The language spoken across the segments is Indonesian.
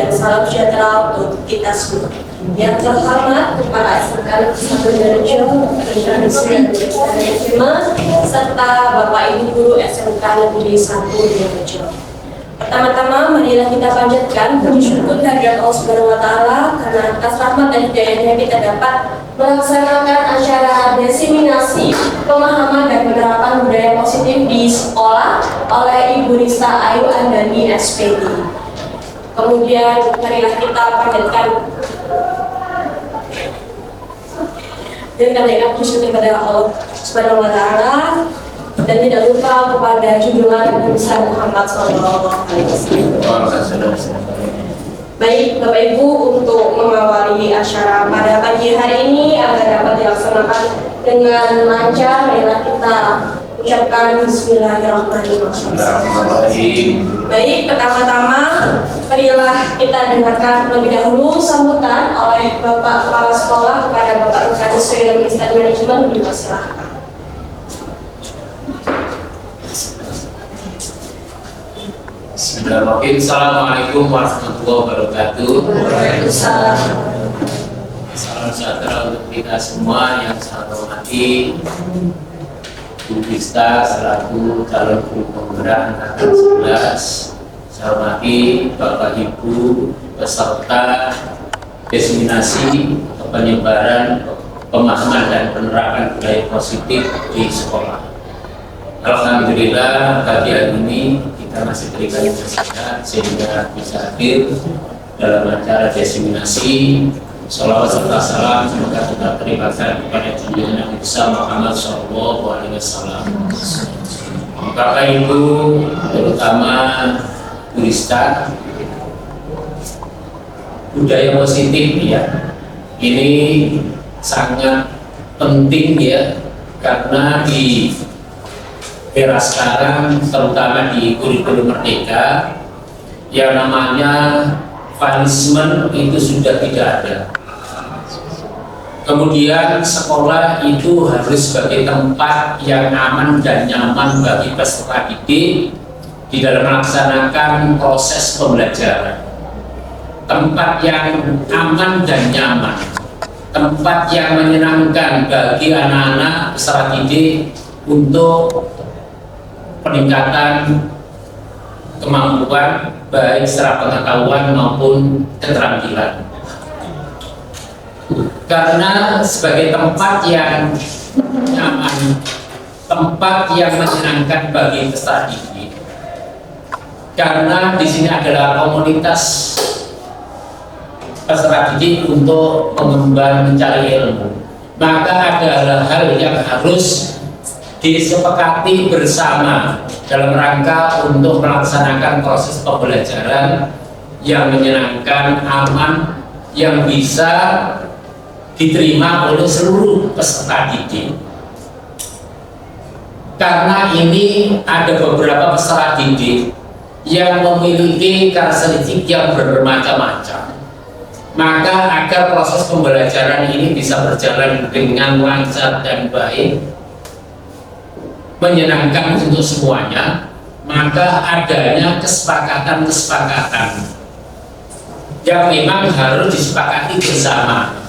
dan salam sejahtera untuk kita semua. Yang terhormat Kepala SMK 1 Darjo, serta Bapak Ibu Guru SMK Negeri 1 Darjo. Pertama-tama, marilah kita panjatkan puji syukur kehadirat Allah Subhanahu wa Ta'ala karena atas rahmat dan hidayahnya kita dapat melaksanakan acara diseminasi pemahaman dan penerapan budaya positif di sekolah oleh Ibu Rista Ayu Andani SPD. Kemudian marilah kita panjatkan dan kami puji syukur kepada Allah Subhanahu wa Ta'ala. Dan tidak lupa kepada junjungan Nabi besar Muhammad SAW. Baik, Bapak Ibu, untuk mengawali acara pada pagi hari ini agar dapat dilaksanakan dengan lancar, marilah kita ucapkan Bismillahirrahmanirrahim. Baik, pertama-tama marilah kita dengarkan terlebih dahulu sambutan oleh Bapak Kepala Sekolah kepada Bapak Rukani Sri Minister Manajemen. Dipersilakan. Bismillahirrahmanirrahim. Assalamualaikum warahmatullahi wabarakatuh. Waalaikumsalam. Salam sejahtera untuk kita semua yang saya hormati Bu Rista selaku calon guru penggerak angkatan 11. Saya hormati Bapak Ibu peserta diseminasi penyebaran pemahaman dan penerapan budaya positif di sekolah. Alhamdulillah pagi hari ini kita masih berikan kesehatan sehingga bisa hadir dalam acara diseminasi. Salawat serta salam semoga tetap terlibatkan kepada junjungan Nabi besar Muhammad SAW. Bapak Ibu, terutama Bu Rista, budaya positif ya, ini sangat penting ya, karena di era sekarang, terutama di kurikulum Merdeka, yang namanya punishment itu sudah tidak ada. Kemudian sekolah itu harus sebagai tempat yang aman dan nyaman bagi peserta didik di dalam melaksanakan proses pembelajaran. Tempat yang aman dan nyaman, tempat yang menyenangkan bagi anak-anak peserta didik untuk peningkatan kemampuan baik secara pengetahuan maupun keterampilan. Karena sebagai tempat yang nyaman, tempat yang menyenangkan bagi peserta didik, karena di sini adalah komunitas peserta didik untuk mengemban mencari ilmu, maka ada hal yang harus disepakati bersama dalam rangka untuk melaksanakan proses pembelajaran yang menyenangkan, aman, yang bisa diterima oleh seluruh peserta didik. Karena ini ada beberapa peserta didik yang memiliki karakteristik yang bermacam-macam, maka agar proses pembelajaran ini bisa berjalan dengan lancar dan baik, menyenangkan untuk semuanya, maka adanya kesepakatan-kesepakatan yang memang harus disepakati bersama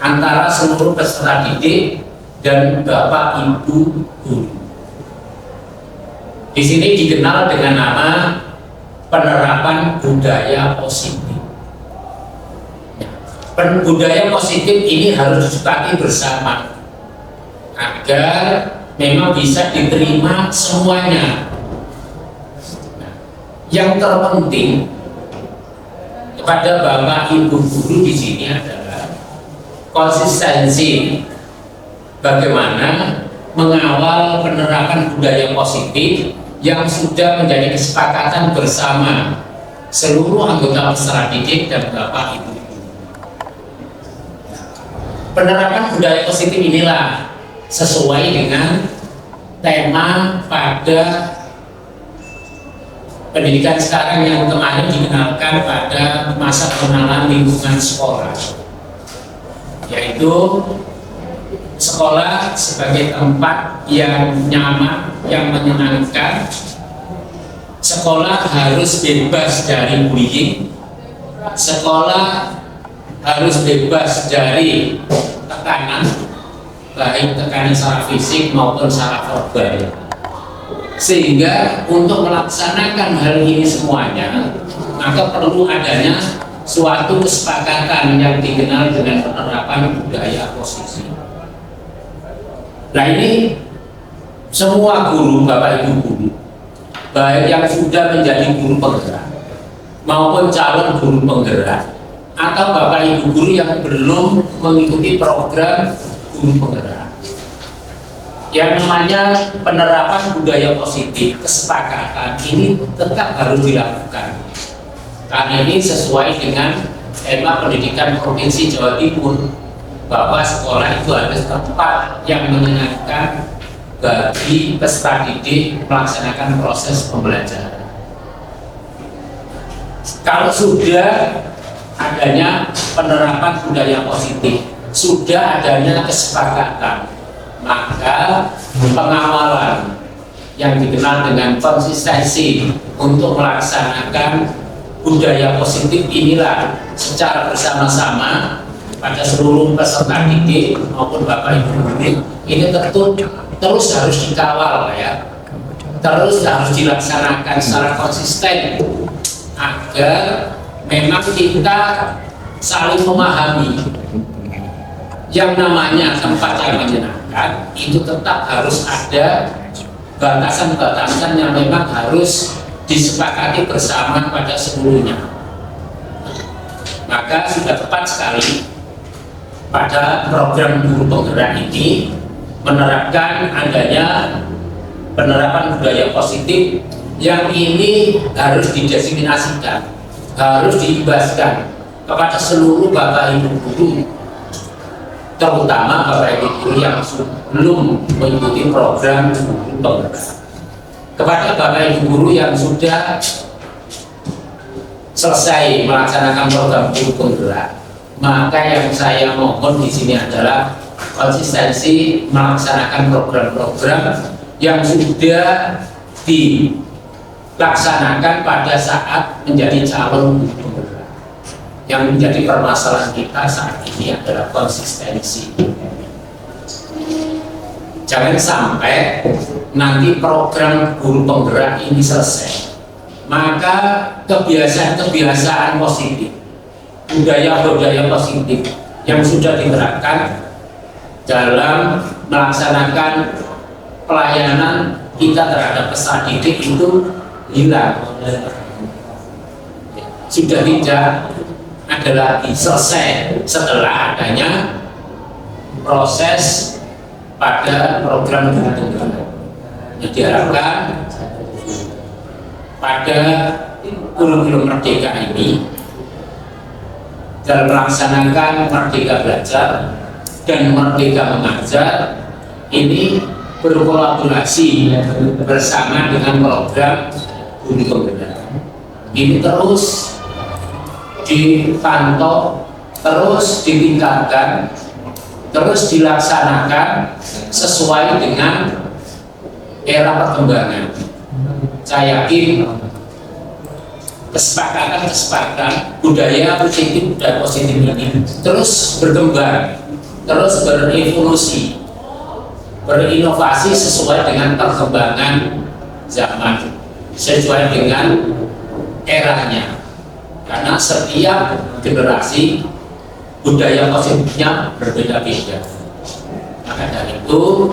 antara seluruh peserta didik dan Bapak Ibu guru. Di sini dikenal dengan nama penerapan budaya positif. Budaya positif ini harus disepakati bersama agar memang bisa diterima semuanya. Yang terpenting kepada Bapak Ibu guru di sini adalah konsistensi bagaimana mengawal penerapan budaya positif yang sudah menjadi kesepakatan bersama seluruh anggota peserta didik dan Bapak Ibu. Penerapan budaya positif inilah sesuai dengan tema pada pendidikan sekarang yang kemarin dikenalkan pada masa pengenalan lingkungan sekolah, yaitu sekolah sebagai tempat yang nyaman, yang menyenangkan. Sekolah harus bebas dari bullying, sekolah harus bebas dari tekanan, baik tekanan secara fisik maupun secara verbal. Sehingga untuk melaksanakan hal ini semuanya, maka perlu adanya suatu kesepakatan yang dikenal dengan penerapan budaya posisi. Nah, ini semua guru, Bapak Ibu guru, baik yang sudah menjadi guru penggerak maupun calon guru penggerak, atau Bapak Ibu guru yang belum mengikuti program guru penggerak, yang namanya penerapan budaya positif, kesepakatan ini tetap harus dilakukan, karena ini sesuai dengan tema pendidikan Provinsi Jawa Timur, bahwa sekolah itu harus tempat yang menyenangkan bagi peserta didik melaksanakan proses pembelajaran. Kalau sudah adanya penerapan budaya positif, sudah adanya kesepakatan, maka pengawalan yang dikenal dengan konsistensi untuk melaksanakan budaya positif inilah secara bersama-sama pada seluruh peserta didik maupun Bapak Ibu guru ini terus harus dikawal ya, terus harus dilaksanakan secara konsisten agar memang kita saling memahami yang namanya tempat yang menyenangkan itu tetap harus ada batasan-batasan yang memang harus disepakati bersama pada seluruhnya. Maka sudah tepat sekali pada program guru penggerak ini menerapkan adanya penerapan budaya positif yang ini harus didiseminasikan, harus diibaskan kepada seluruh Bapak Ibu guru, terutama Bapak Ibu guru yang belum mengikuti program guru penggerak. Kepada Bapak Ibu guru yang sudah selesai melaksanakan program guru penggerak, maka yang saya mohon di sini adalah konsistensi melaksanakan program-program yang sudah dilaksanakan pada saat menjadi calon guru penggerak. Yang menjadi permasalahan kita saat ini adalah konsistensi. Jangan sampai nanti program guru penggerak ini selesai, maka kebiasaan-kebiasaan positif, budaya-budaya positif yang sudah diterapkan dalam melaksanakan pelayanan kita terhadap peserta didik itu hilang, sudah tidak ada lagi, selesai setelah adanya proses pada program guru penggerak. Yang diharapkan pada kurikulum Merdeka ini dalam melaksanakan Merdeka Belajar dan Merdeka Mengajar ini berkolaborasi bersama dengan program guru penggerak. Ini terus dipantau, terus ditingkatkan, terus dilaksanakan sesuai dengan era perkembangan. Saya yakin kesepakatan budaya positif ini terus berkembang, terus berevolusi, berinovasi sesuai dengan perkembangan zaman, sesuai dengan eranya. Karena setiap generasi budaya positifnya berbeda-beda. Maka dari itu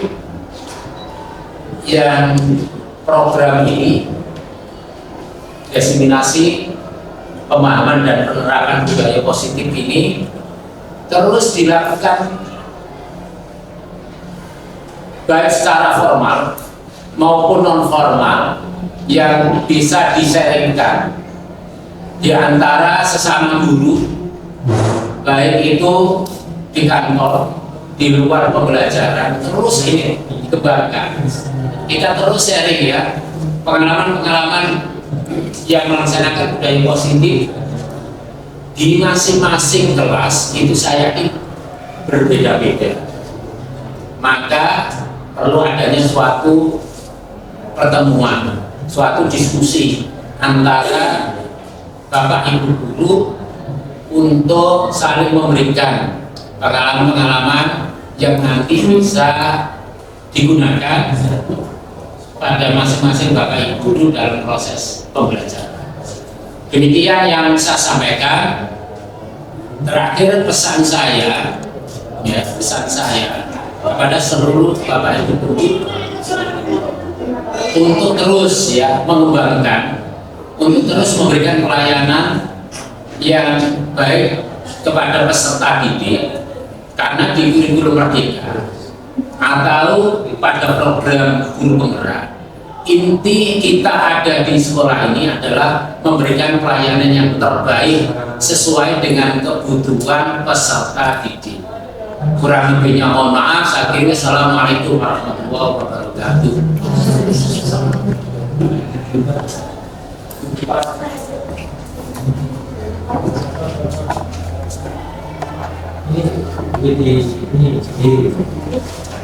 yang program ini diseminasi pemahaman dan penerapan budaya positif ini terus dilakukan baik secara formal maupun non formal yang bisa disaringkan di antara sesama guru, baik itu di kantor, di luar pembelajaran, terus ini dikembangkan. Kita terus sharing ya pengalaman-pengalaman yang melaksanakan budaya positif di masing-masing kelas itu saya yakin berbeda-beda. Maka perlu adanya suatu pertemuan, suatu diskusi antara Bapak Ibu guru untuk saling memberikan pengalaman-pengalaman yang nanti bisa digunakan pada masing-masing Bapak Ibu guru dalam proses pembelajaran. Demikian yang saya sampaikan. Terakhir pesan saya kepada seluruh Bapak Ibu guru untuk terus mengembangkan, untuk terus memberikan pelayanan yang baik kepada peserta didik, karena di kurikulum Merdeka atau pada program guru penggerak, inti kita ada di sekolah ini adalah memberikan pelayanan yang terbaik sesuai dengan kebutuhan peserta didik. Kurang lebihnya mohon maaf. Saya kira assalamualaikum warahmatullahi wabarakatuh.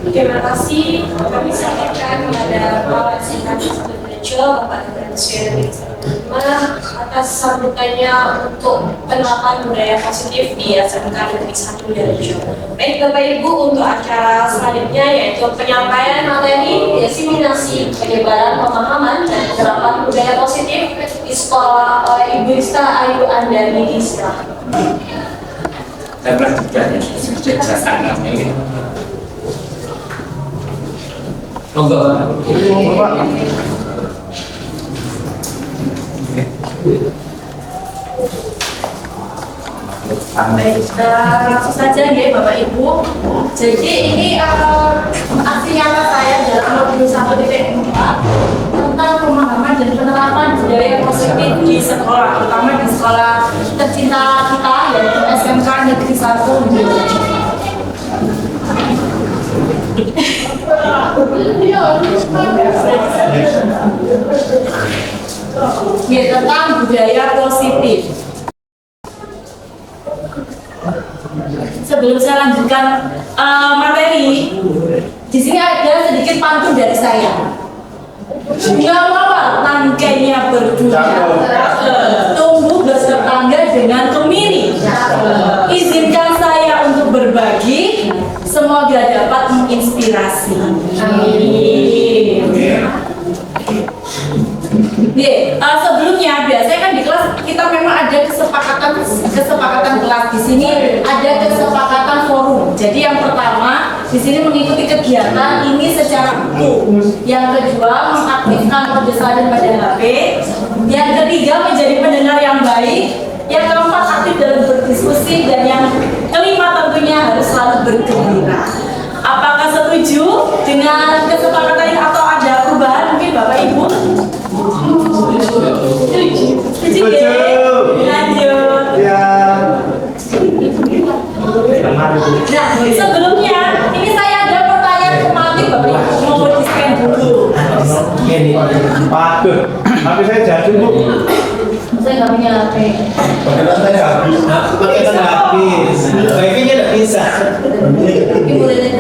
Terima kasih kami sampaikan kepada Bapak Sekretariat Sebelumnya Bapak dan Sekretariat atas sambutannya untuk penerapan budaya positif di SMK Negeri 1 Darajo. Baik Bapak Ibu, untuk acara selanjutnya yaitu penyampaian materi diseminasi penyebaran pemahaman dan penerapan budaya positif di sekolah oleh Ibu Ista Ayu Andani di Silahkan. Saya melanjutkan saya sangat monggo. Baik, langsung saja ya Bapak Ibu. Jadi ini aksi nyata saya dalam 21.4 tentang pemahaman dan penerapan budaya positif di sekolah, terutama di sekolah tercinta kita yaitu SMK Negeri 1 di Darajo. Ya, tentang budaya positif. Sebelum saya lanjutkan materi, di sini ada sedikit pantun dari saya. Bunga mawar tangkainya berdunia, tumbuh bertetangga dengan kemiri. Izinkan saya untuk berbagi, semoga dapat menginspirasi. Amin. Sebelumnya biasanya kan di kelas kita memang ada kesepakatan kelas. Di sini ada kesepakatan forum. Jadi yang pertama di sini mengikuti kegiatan ini secara utuh. Yang kedua mengaktifkan kode sadar pada HP. Yang ketiga menjadi pendengar yang baik. Yang keempat aktif dalam berdiskusi, dan yang kelima tentunya harus selalu bergembira. Apakah setuju dengan kesepakatan ini atau ada perubahan mungkin Bapak Ibu? Setuju ya? Lanjut. Nah, sebelumnya ini saya ada pertanyaan tematik Bapak Ibu, mau di-scan dulu. Tapi saya jatuh Bu. Saya nggak punya HP. Pakai saya habis. Pakai saya habis. Kayaknya tidak bisa. Ibu lihat.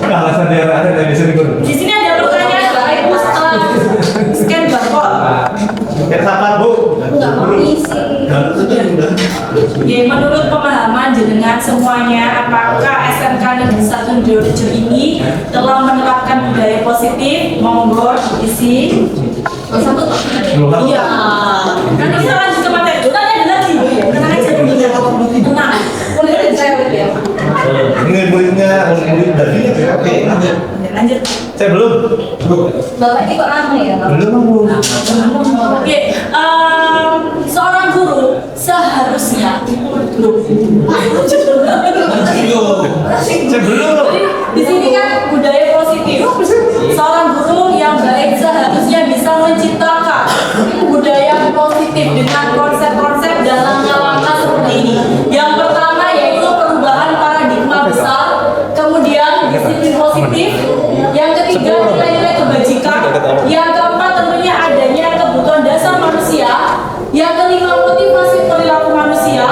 Alasan daerah ada yang bisa dikurung. Di sini ada pertanyaan Bapak Ibu, scan barcode. Kayak sapat Bu. Nggak mau isi. Ya, menurut pemahaman jenengan semuanya, apakah SMK Negeri 1 Darajo ini telah menerapkan budaya positif? Monggo diisi. Satu. Iya. Nanti kita lanjut ke materi. Tanya lagi. Tenang aja dulu. Tenang. Boleh saya ya. Ini muridnya murid dari oke. Lanjut. Saya belum. Bapak ini kok lama ya? Belum Bu. Oke, seorang guru seharusnya Saya belum. di sini kan budaya positif. Seorang guru yang baik seharusnya bisa menciptakan budaya positif dengan konsep-konsep dan langkah-langkah seperti ini. Yang pertama yaitu perubahan paradigma besar, kemudian disiplin positif, yang ketiga nilai-nilai kebajikan, yang keempat tentunya adanya kebutuhan dasar manusia, yang kelima motivasi perilaku manusia,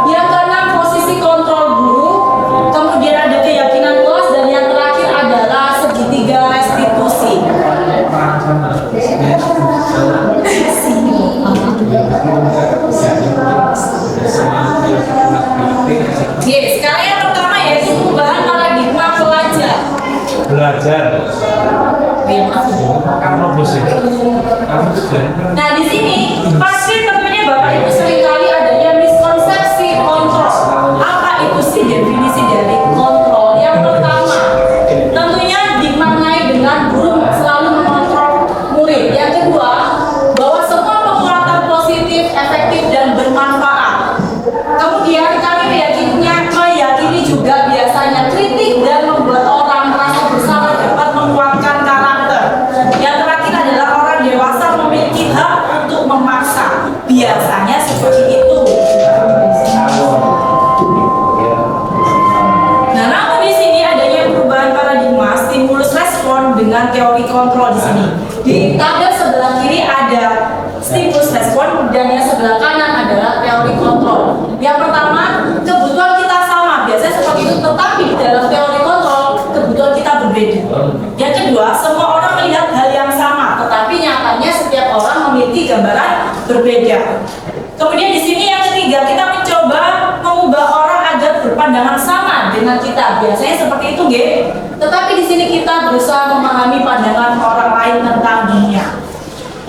yang keenam posisi kontrol guru, kemudian ada keyakinan kelas, dan yang terakhir adalah segitiga restitusi. Oke, sekarang yang pertama yaitu perubahan paradigma pelajar. Belajar. Kamu pusing. Nah, di sini pasti tentunya Bapak Ibu seringkali adanya miskonsepsi kontrol. Apa itu sih definisi dari kontrol? Yang pertama, tentunya dimaknai dengan guru selalu mengontrol murid. Yang kedua, bahwa semua penguatan positif, efektif dan bermanfaat. Kemudian kami meyakini juga biasanya kritik dan membuat orang merasa bersalah dapat menguatkan karakter. Yang terakhir adalah orang dewasa memiliki hak untuk memaksa. Biasanya seperti itu. Nah, namun di sini adanya perubahan paradigma stimulus respon dengan teori kontrol di sini. Di tabel sebelah kiri ada stimulus respon dan yang sebelah kanan adalah teori kontrol. Yang pertama, kebutuhan kita sama, biasanya seperti itu, tetapi di dalam teori kontrol kebutuhan kita berbeda. Yang kedua, semua orang melihat hal yang sama, tetapi nyatanya setiap orang memiliki gambaran berbeda. Kemudian di sini yang ketiga, kita mencoba mengubah orang agar berpandangan sama dengan kita. Biasanya seperti itu, G. Tetapi di sini kita berusaha memahami pandangan orang lain tentang dunia.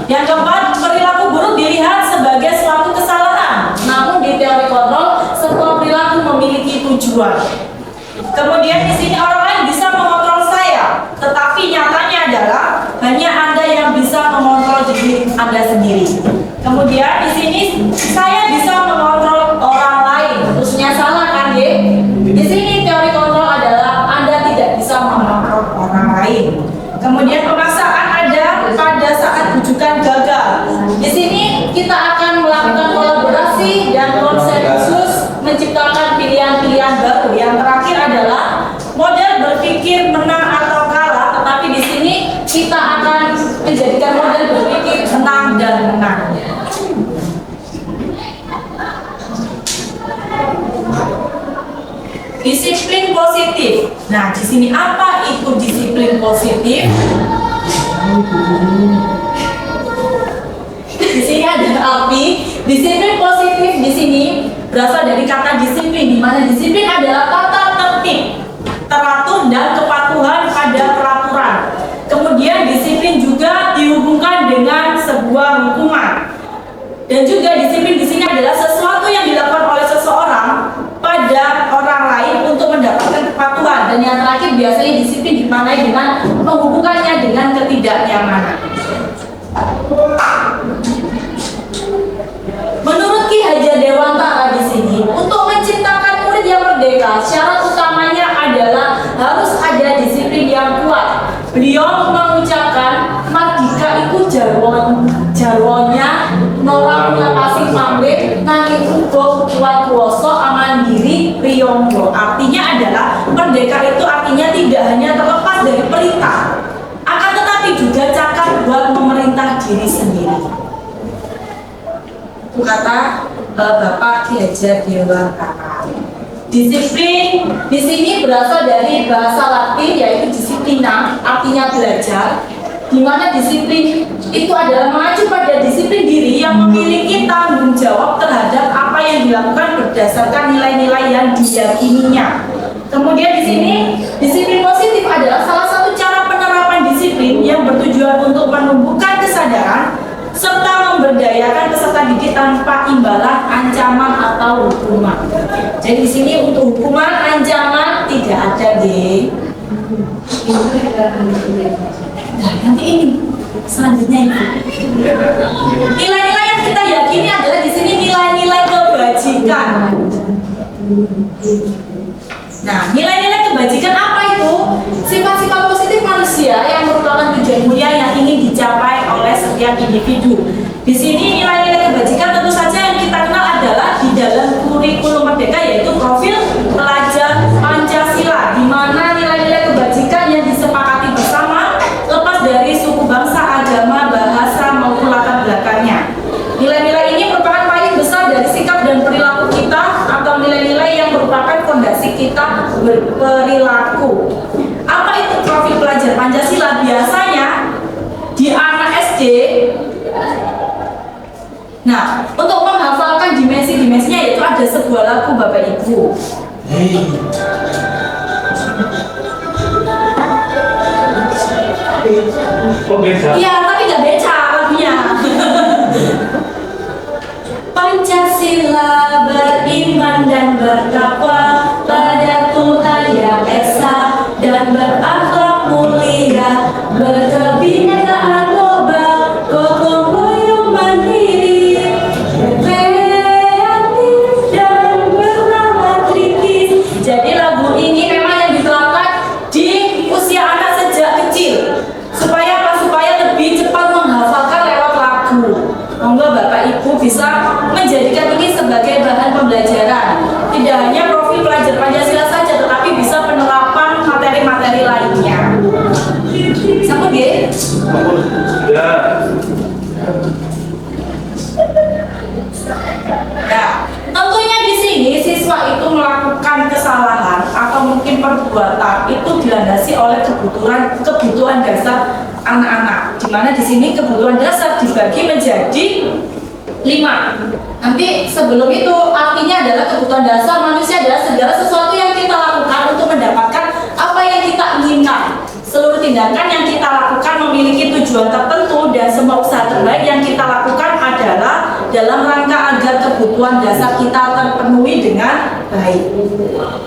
Yang keempat, perilaku buruk dilihat sebagai suatu kesalahan. Namun di teori kontrol, semua perilaku memiliki tujuan. Kemudian di sini orang lain bisa mengontrol saya, tetapi nyatanya adalah hanya Anda yang bisa mengontrol diri Anda sendiri. Kemudian di sini saya bisa mengontrol orang lain, terusnya salah kan, Ye? Di sini teori kontrol adalah Anda tidak bisa mengontrol orang lain. Kemudian pemaksaan ada pada saat rujukan gagal. Di sini kita akan melakukan kolaborasi dan konsensus menciptakan pilihan-pilihan baru. Yang terakhir adalah model berpikir menang atau kalah, tetapi di sini kita akan menjadikan model berpikir menang dan menang. Disiplin positif. Nah, di sini apa itu disiplin positif? Di sini ada api. Disiplin positif di sini berasal dari kata disiplin, di mana disiplin adalah tata tertib, teratur dan kepatuhan pada peraturan. Kemudian disiplin juga dihubungkan dengan sebuah hukuman. Dan juga disiplin di sini adalah sesuatu yang dilakukan oleh seseorang pada orang lain untuk mendapatkan kepatuhan. Dan yang terakhir biasanya disiplin dimaknai dengan menghubungkannya dengan ketidaknyamanan. Menurut Ki Hajar Dewantara di sini, untuk menciptakan murid yang merdeka, syarat utamanya adalah harus ada disiplin yang kuat. Beliau mengucapkan, "Mardika iku jarwonya nolak kasih pamrih nanging uga kuat kuwasa amandiri priyangga." Artinya adalah merdeka itu artinya tidak hanya terlepas dari perintah, akan tetapi juga cakap buat memerintah diri sendiri. Itu kata Bapak Ki Hajar Dewantara. Disiplin di sini berasal dari bahasa Latin yaitu disciplina, artinya belajar. Di mana disiplin itu adalah mengacu pada disiplin diri yang memiliki tanggung jawab terhadap apa yang dilakukan berdasarkan nilai-nilai yang diyakininya. Kemudian di sini disiplin positif adalah salah satu cara penerapan disiplin yang bertujuan untuk menumbuhkan kesadaran serta memberdayakan peserta didik tanpa imbalan, ancaman atau hukuman. Jadi di sini untuk hukuman, ancaman tidak ada, deh. Nah, nanti ini selanjutnya ini. Nilai-nilai yang kita yakini adalah di sini nilai-nilai kebajikan. Nah, nilai-nilai kebajikan apa itu? Sifat-sifat positif manusia yang merupakan tujuan mulia yang ingin dicapai oleh setiap individu. Di sini nilai-nilai kebajikan tentu saja yang kita kenal adalah di dalam kurikulum merdeka yaitu profil pelajar Pancasila, di mana nilai-nilai kebajikan yang disepakati bersama lepas dari suku bangsa, agama, bahasa maupun latar belakangnya. Nilai-nilai ini merupakan paling besar dari sikap dan perilaku kita atau nilai-nilai yang merupakan fondasi kita berperilaku. Apa itu profil pelajar Pancasila? Biasanya di anak SD. Nah, untuk menghafalkan dimensi-dimensinya yaitu ada sebuah lagu Bapak Ibu. Kok beda? Iya, tapi nggak beca lagunya. Pancasila beriman dan bertakwa pada Tuhan yang esa dan berakhlak mulia, berkebinekaan global, gotong royong mandiri, kreatif dan bernama kritis. Jadi lagu ini memang yang diterapkan di usia anak sejak kecil supaya apa? Supaya lebih cepat menghafalkan lewat lagu. Monggo Bapak Ibu bisa menjadikan ini sebagai bahan pembelajaran. Tidak hanya profil pelajar Pancasila saja, tetapi bisa penerapan materi-materi lainnya. Sambut ya? Ya. Nah, tentunya di sini siswa itu melakukan kesalahan atau mungkin perbuatan itu dilandasi oleh kebutuhan dasar anak-anak. Di mana di sini kebutuhan dasar dibagi menjadi 5. Nanti sebelum itu artinya adalah kebutuhan dasar manusia adalah segala sesuatu yang kita lakukan untuk mendapatkan apa yang kita inginkan. Seluruh tindakan yang kita lakukan memiliki tujuan tertentu dan semua usaha terbaik yang kita lakukan adalah dalam rangka agar kebutuhan dasar kita terpenuhi dengan baik.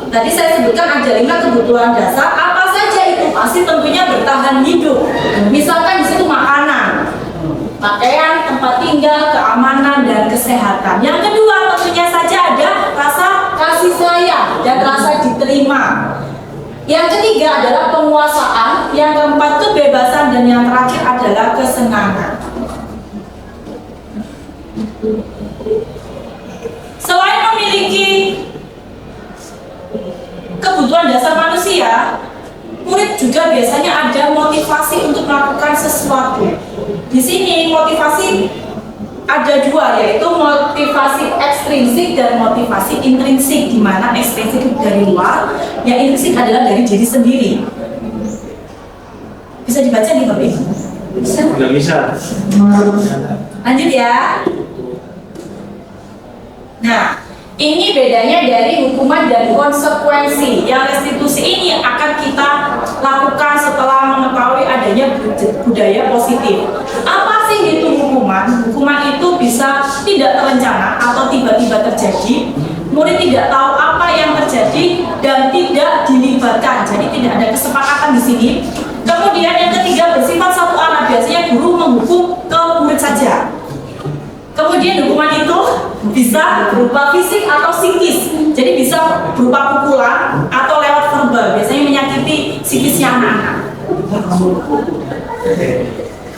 Tadi saya sebutkan ada 5 kebutuhan dasar. Apa saja itu? Pasti tentunya bertahan hidup. Misalkan di situ makanan, pakaian, tempat tinggal, keamanan, dan kesehatan. Yang kedua tentunya saja ada rasa kasih sayang dan rasa diterima. Yang ketiga adalah penguasaan, yang keempat kebebasan, dan yang terakhir adalah kesenangan. Selain memiliki kebutuhan dasar manusia, murid juga biasanya ada motivasi untuk melakukan sesuatu. Di sini motivasi ada 2, yaitu motivasi ekstrinsik dan motivasi intrinsik, di mana ekstrinsik dari luar, yang intrinsik adalah dari diri sendiri. Bisa dibaca nih Bapak Ibu? Bisa? Nggak bisa. Lanjut ya. Nah, ini bedanya dari hukuman dan konsekuensi. Yang restitusi ini akan kita lakukan setelah mengetahui adanya budaya positif. Apa sih itu hukuman? Hukuman itu bisa tidak terencana atau tiba-tiba terjadi. Murid tidak tahu apa yang terjadi dan tidak dilibatkan. Jadi tidak ada kesepakatan di sini. Kemudian yang ketiga bersifat satu arah. Biasanya guru menghukum ke murid saja. Kemudian hukuman itu bisa berupa fisik atau psikis. Jadi bisa berupa pukulan atau lewat verbal. Biasanya menyakiti psikisnya anak-anak.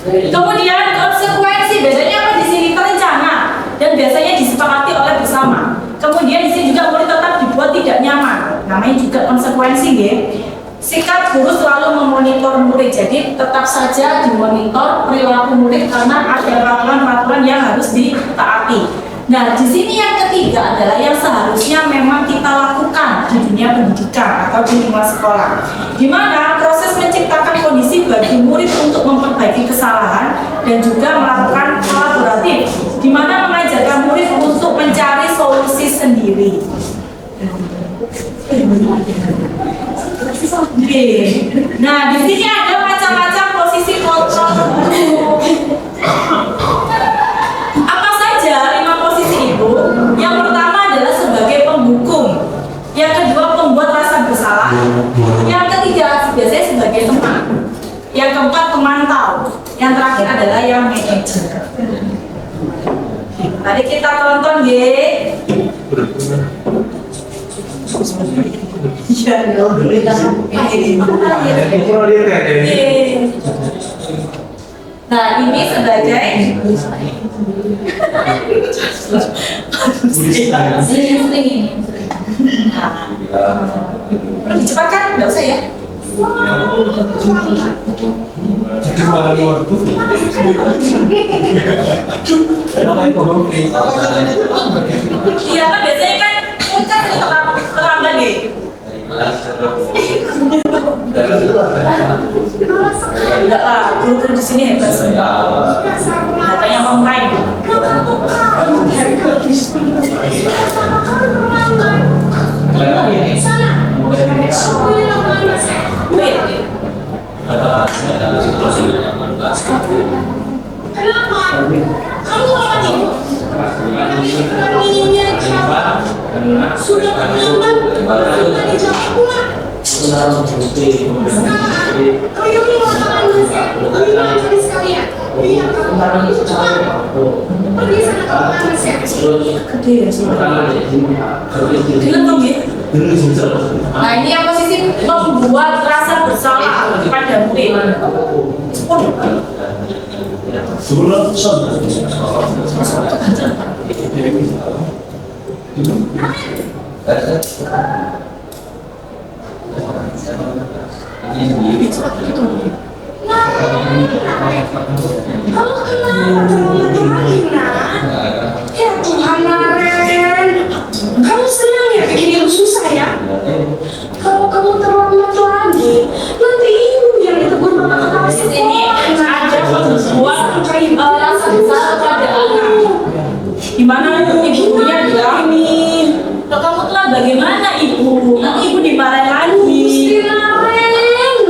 Kemudian konsekuensi, bedanya apa di sini? Terencana dan biasanya disepakati oleh bersama. Kemudian di sini juga murid tetap dibuat tidak nyaman. Namanya juga konsekuensi, ya. Sikap guru selalu memonitor murid, jadi tetap saja dimonitor perilaku murid karena ada peraturan-peraturan yang harus ditaati. Nah, di sini yang ketiga adalah yang seharusnya memang kita lakukan di dunia pendidikan atau di lingkungan sekolah, di mana proses menciptakan kondisi bagi murid untuk memperbaiki kesalahan dan juga melakukan kolaboratif, di mana mengajarkan murid untuk mencari solusi sendiri. Nah, di sini ada macam-macam posisi kontrol guru. Apa saja 5 posisi itu? Yang pertama adalah sebagai penghukum. Yang kedua pembuat rasa bersalah. Yang ketiga biasanya sebagai teman. Yang keempat pemantau. Yang terakhir adalah yang manajer. Tadi kita tonton ya. Iya, nah ini sebagai lebih cepat kan? Nggak usah ya? Iya kan biasanya kan kita terlambat nih. Enggak lah, guru-guru di sini hebat sih. Datanya online. Nah, ini yang posisi membuat rasa bersalah pada murid. Kamu kenapa terlalu lagi, nak? Ya Tuhan, Naren. Kamu senang ya bikin ibu susah ya? Kalau kamu terlambat lagi, nanti ibu yang ditegur mama kepala Ini ada membuat rasa bersalah pada anak. Gimana ibunya bilang ini? Kalau kamu telah bagaimana ibu? Nanti ibu dimarahin lagi. Mesti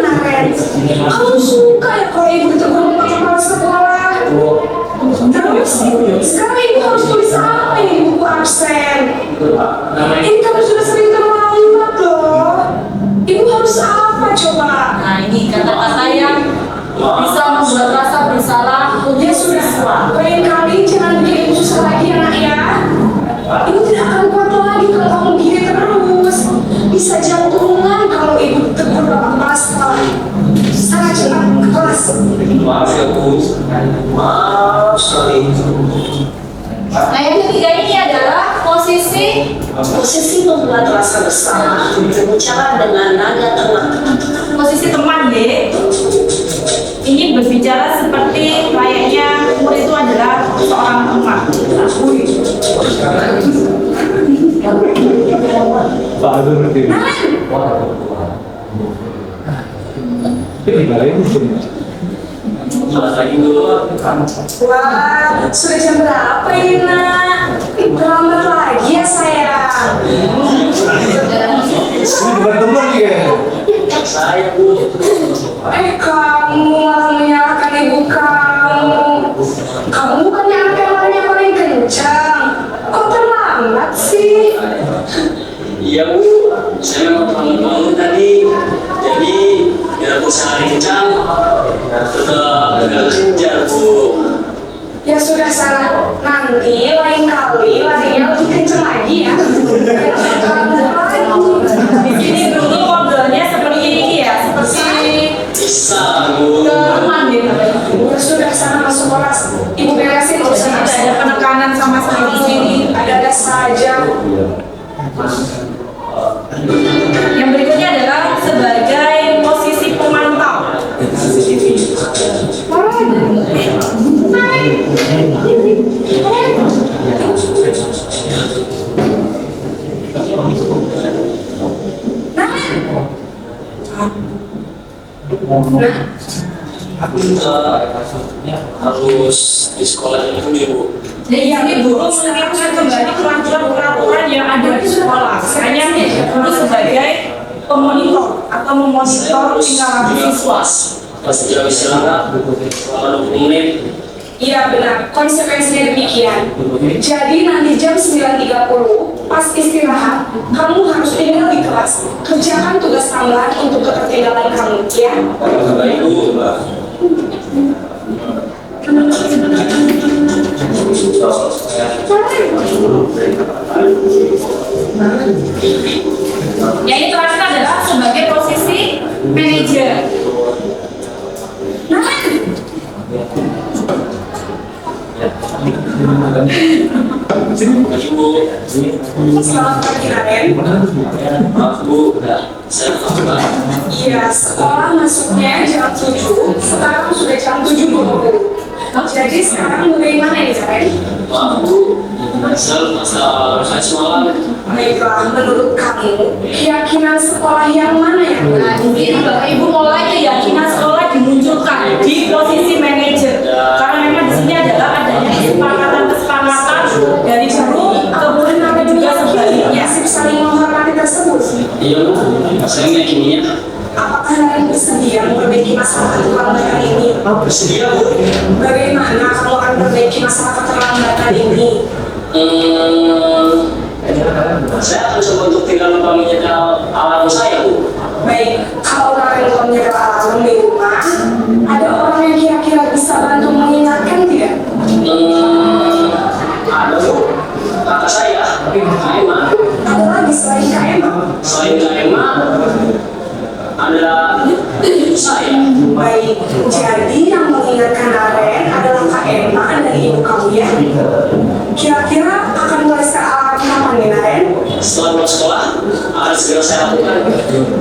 Naren. Kamu suka ya kalau ibu ditegur mama kepala sekolah? Terus, sekarang ibu harus tulis apa ini di buku absen? Ini kamu sudah sering terlambat loh. Ibu harus apa coba? Nah, ini kata-kata yang bisa membuat rasa bersalah. Ya sudah, lain kali jangan bikin ibu susah lagi ya nak ya. Ibu tidak akan kuat lagi kalau kamu gini terus. Bisa jantungan kalau ibu tegur bapak kepala sekolah. Sana cepat ke kelas. Nah, yang ketiga ini adalah posisi membuat rasa bersalah. Berbicara dengan nada tenang. posisi teman deh. Ini berbicara seperti layaknya murid itu adalah seorang teman. Wah, sudah jam berapa ini nak? Terlambat lagi ya sayang. Ini bukan teman ya. Kamu malah menyalahkan ibu kamu. Kamu bukannya anak yang larinya paling kencang. Kok terlambat sih? Iya Bu, saya memang terlambat bangun tadi. Jadi biar usaha kencang, tetap agak kejar Bu. Ya sudah sana. Nanti lain kali larinya lebih kencang lagi ya. Di sini dulu modelnya seperti ini ya, seperti Bisa Bu. teman gitu. Ya sudah sana masuk kelas. Ibu beresin urusan Tidak ada penekanan sama sekali di sini. Ada saja. Yang berikutnya adalah sebagai posisi pemantau. Harus di sekolah itu Bu. Jadi ini guru menerapkan kembali peraturan-peraturan yang ada di sekolah. Hanya guru sebagai pemonitor atau memonitor tingkah laku siswa. Pas tidak istirahat selama 20 menit. Iya benar, konsekuensinya demikian. Jadi nanti jam 9.30 pas istirahat, kamu harus tinggal di kelas. Kerjakan tugas tambahan untuk ketertinggalan kamu, ya. Baik Bu. Yang ini terakhir adalah sebagai posisi manajer. Ibu. Selamat pagi, Raden. Maaf Bu, saya lupa. Iya, sekolah masuknya jam 7, sekarang sudah jam 7.20. Jadi sekarang bagaimana ini, Raden? Maaf Bu, saya semalam. Baiklah, menurut kamu, keyakinan sekolah yang mana yang Nah, di sini Bapak Ibu mulai keyakinan sekolah dimunculkan di posisi manajer. Karena memang di sini adalah adanya kesepakatan dari guru, kemudian ada juga sebaliknya. prinsip saling menghormati tersebut? Iya Bu, saya meyakininya. Apakah kalian bersedia memperbaiki masalah keterlambatan ini? Bersedia Bu. Bagaimana kamu akan memperbaiki masalah keterlambatan ini? saya akan coba untuk tidak lupa menyetel alarm saya, Bu. Baik, kalau Naren lupa menyetel alarm di rumah, ada orang yang kira-kira bisa bantu mengingatkan tidak? Ada, Bu. Kakak saya, Kak Emma. Ada lagi selain Kak Emma? Selain Kak Emma, ada ibu saya. Baik, jadi yang mengingatkan Naren adalah Kak Emma dan ibu kamu ya? Kira-kira akan mulai alarm kapan nih Naren? Setelah pulang sekolah, akan segera saya lakukan.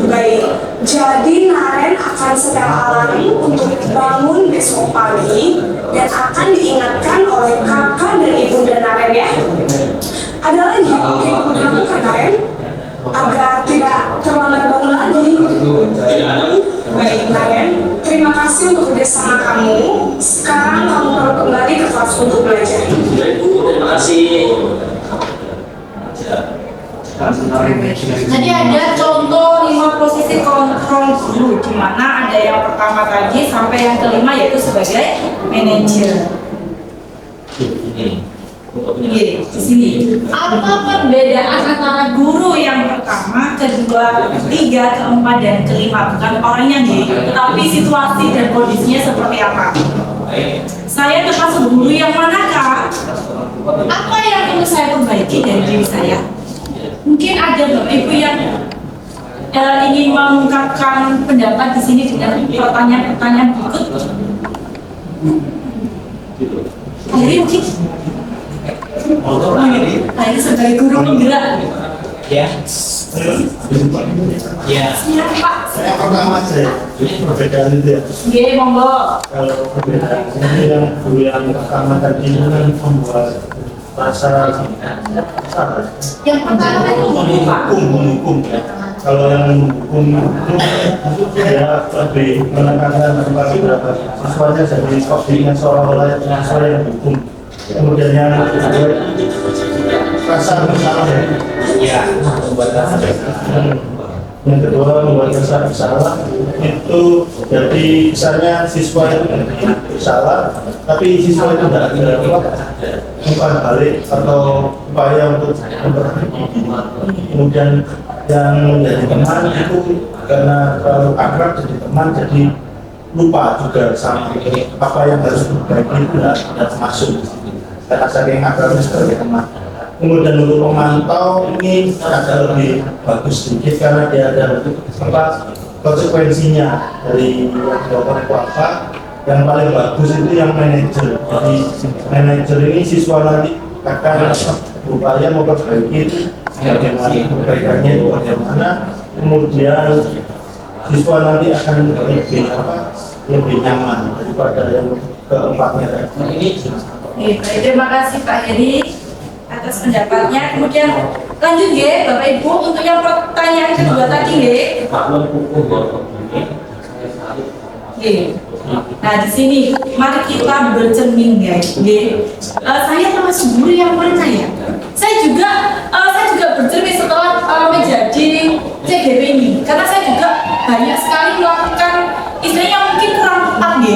Baik, jadi Naren akan setel alarm untuk bangun besok pagi dan akan diingatkan oleh kakak dan ibunda Naren ya. Ada lagi yang ingin dilakukan Naren agar tidak terlambat bangun lagi. Tidak ada, Bu. Baik Naren, terima kasih untuk kerjasama kamu. Sekarang kamu perlu kembali ke kelas untuk belajar. Baik, Bu. Terima kasih. Jadi ada contoh 5 posisi kontrol guru, di mana ada yang pertama tadi sampai yang kelima yaitu sebagai manajer. Di sini. Apa perbedaan antara guru yang pertama, kedua, ketiga, keempat, dan kelima? Bukan orangnya nih, tetapi situasi dan kondisinya seperti apa. Saya termasuk guru yang manakah? Apa yang perlu saya perbaiki dari diri saya? Mungkin ada Bapak Ibu yang ingin mengungkapkan pendapat di sini dengan pertanyaan-pertanyaan berikut. Mungkin ini sebagai guru penggerak. Ya. Ya. Siap Pak. Saya pertama saja. Perbedaan itu ya. Oke, monggo. Kalau perbedaan ini yang pertama tadi kan membuat rasa Yang pertama tadi Pak. hukum ya. Kalau yang hukum itu ya lebih menekankan kepada beberapa siswanya jadi dengan seolah-olah sesuai yang hukum. Kemudian yang rasa bersalah ya, membuat rasa bersalah. Yang kedua membuat rasa bersalah itu jadi misalnya siswa itu bersalah, tapi siswa itu tidak umpan balik atau upaya untuk memperbaiki. Kemudian yang menjadi teman itu karena terlalu akrab jadi teman, jadi lupa juga sama apa yang harus diperbaiki tidak masuk. Karena saking akrabnya sebagai teman. Kemudian untuk memantau ini agak lebih bagus sedikit karena dia ada konsekuensinya dari dilakukan apa. Yang paling bagus itu yang manajer. Jadi manajer ini siswa nanti akan berupaya memperbaiki bagaimana perbaikannya itu bagaimana. Kemudian siswa nanti akan lebih nyaman daripada yang keempatnya. Baik, terima kasih Pak Heri atas pendapatnya. Kemudian lanjut ya Bapak Ibu untuk yang pertanyaan kedua tadi ya. Nah di sini mari kita bercermin guys. Saya termasuk guru yang percaya. Saya juga bercermin setelah menjadi CGP ini, karena saya juga banyak sekali melakukan istilahnya mungkin kurang tepat di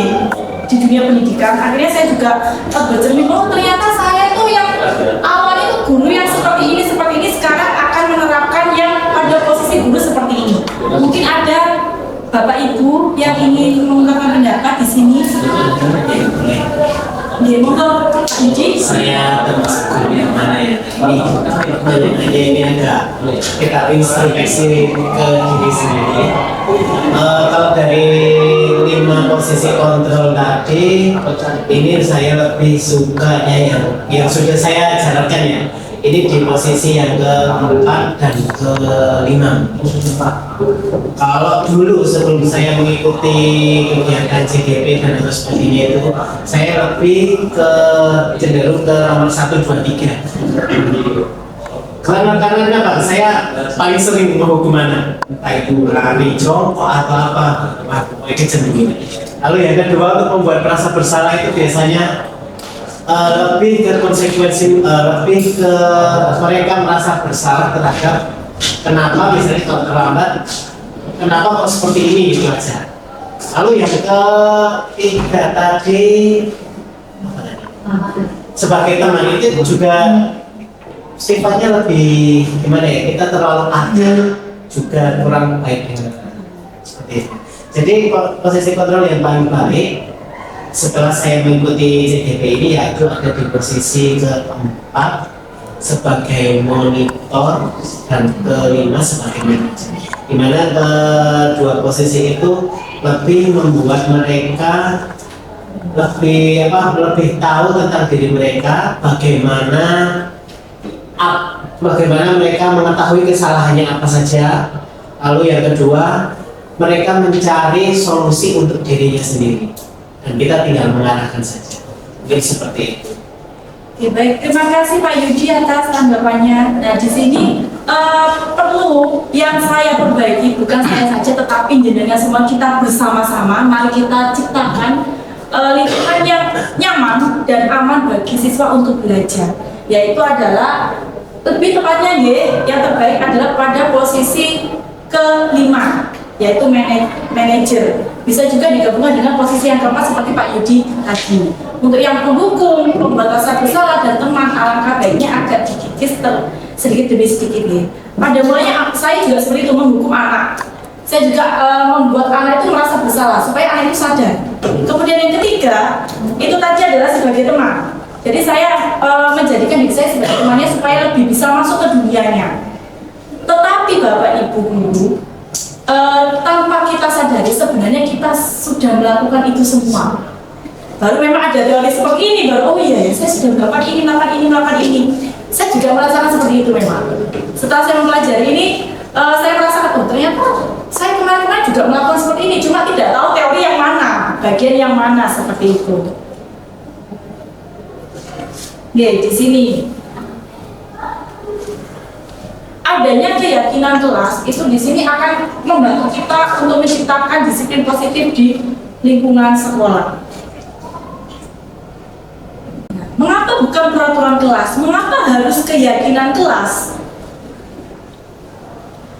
dunia pendidikan. Akhirnya saya juga bercermin, oh ternyata saya itu yang awalnya itu guru yang seperti ini sekarang akan menerapkan yang pada posisi guru seperti ini. Mungkin ada Bapak Ibu yang ingin mengungkapkan pendapat di sini. Monggo Pak Yudi. Saya termasuk guru yang mana ya? Ini agak kita introspeksi ke diri sendiri. Kalau dari 5 posisi kontrol tadi, ini saya lebih sukanya yang sudah saya jalankan ya. Ini di posisi yang ke-4 dan ke-5. Kalau dulu sebelum saya mengikuti kegiatan CGP dan sebagainya itu, saya lebih cenderung ke nomor 1, 2, 3. Karena Pak, saya paling sering menghukum anak, entah itu lari, jongkok atau apa, itu cenderung. Lalu yang kedua untuk membuat merasa bersalah itu biasanya lebih ke konsekuensi, lebih ke mereka merasa bersalah terhadap kenapa misalnya kalau terlambat, kenapa kok seperti ini gitu aja. Lalu yang ketiga tadi sebagai teman itu juga sifatnya lebih gimana ya, kita terlalu adil juga kurang baik dengan seperti itu. Jadi posisi kontrol yang paling baik setelah saya mengikuti CDP ini yaitu ada di posisi keempat sebagai monitor dan kelima sebagai manajer. Di mana kedua posisi itu lebih membuat mereka lebih tahu tentang diri mereka, bagaimana mereka mengetahui kesalahannya apa saja. Lalu yang kedua, mereka mencari solusi untuk dirinya sendiri dan kita tinggal mengarahkan saja. Mungkin seperti itu. Oke, baik, terima kasih Pak Yudi atas tanggapannya. Nah, di sini perlu yang saya perbaiki, bukan saya saja tetapi jenengan semua, kita bersama-sama mari kita ciptakan lingkungan yang nyaman dan aman bagi siswa untuk belajar, yaitu adalah lebih tepatnya yang terbaik adalah pada posisi kelima, yaitu manajer. Bisa juga digabungkan dengan posisi yang keempat seperti Pak Yudi tadi. Untuk yang pendukung, pembuat rasa bersalah dan teman, alangkah baiknya agak dikikis sedikit demi sedikit ya. Pada mulanya saya juga seperti itu, menghukum anak. Saya juga membuat anak itu merasa bersalah supaya anak itu sadar. Kemudian yang ketiga itu tadi adalah sebagai teman. Jadi saya menjadikan diri saya sebagai temannya supaya lebih bisa masuk ke dunianya. Tetapi Bapak Ibu guru, tanpa kita sadari sebenarnya kita sudah melakukan itu semua. Baru memang ada teori seperti ini, baru oh iya ya, saya sudah melakukan ini. Saya juga merasakan seperti itu memang. Setelah saya mempelajari ini, saya merasakan oh ternyata saya kemarin juga melakukan seperti ini, cuma tidak tahu teori yang mana, bagian yang mana seperti itu. Oke, di sini adanya keyakinan kelas itu di sini akan membantu kita untuk menciptakan disiplin positif di lingkungan sekolah. Mengapa bukan peraturan kelas? Mengapa harus keyakinan kelas?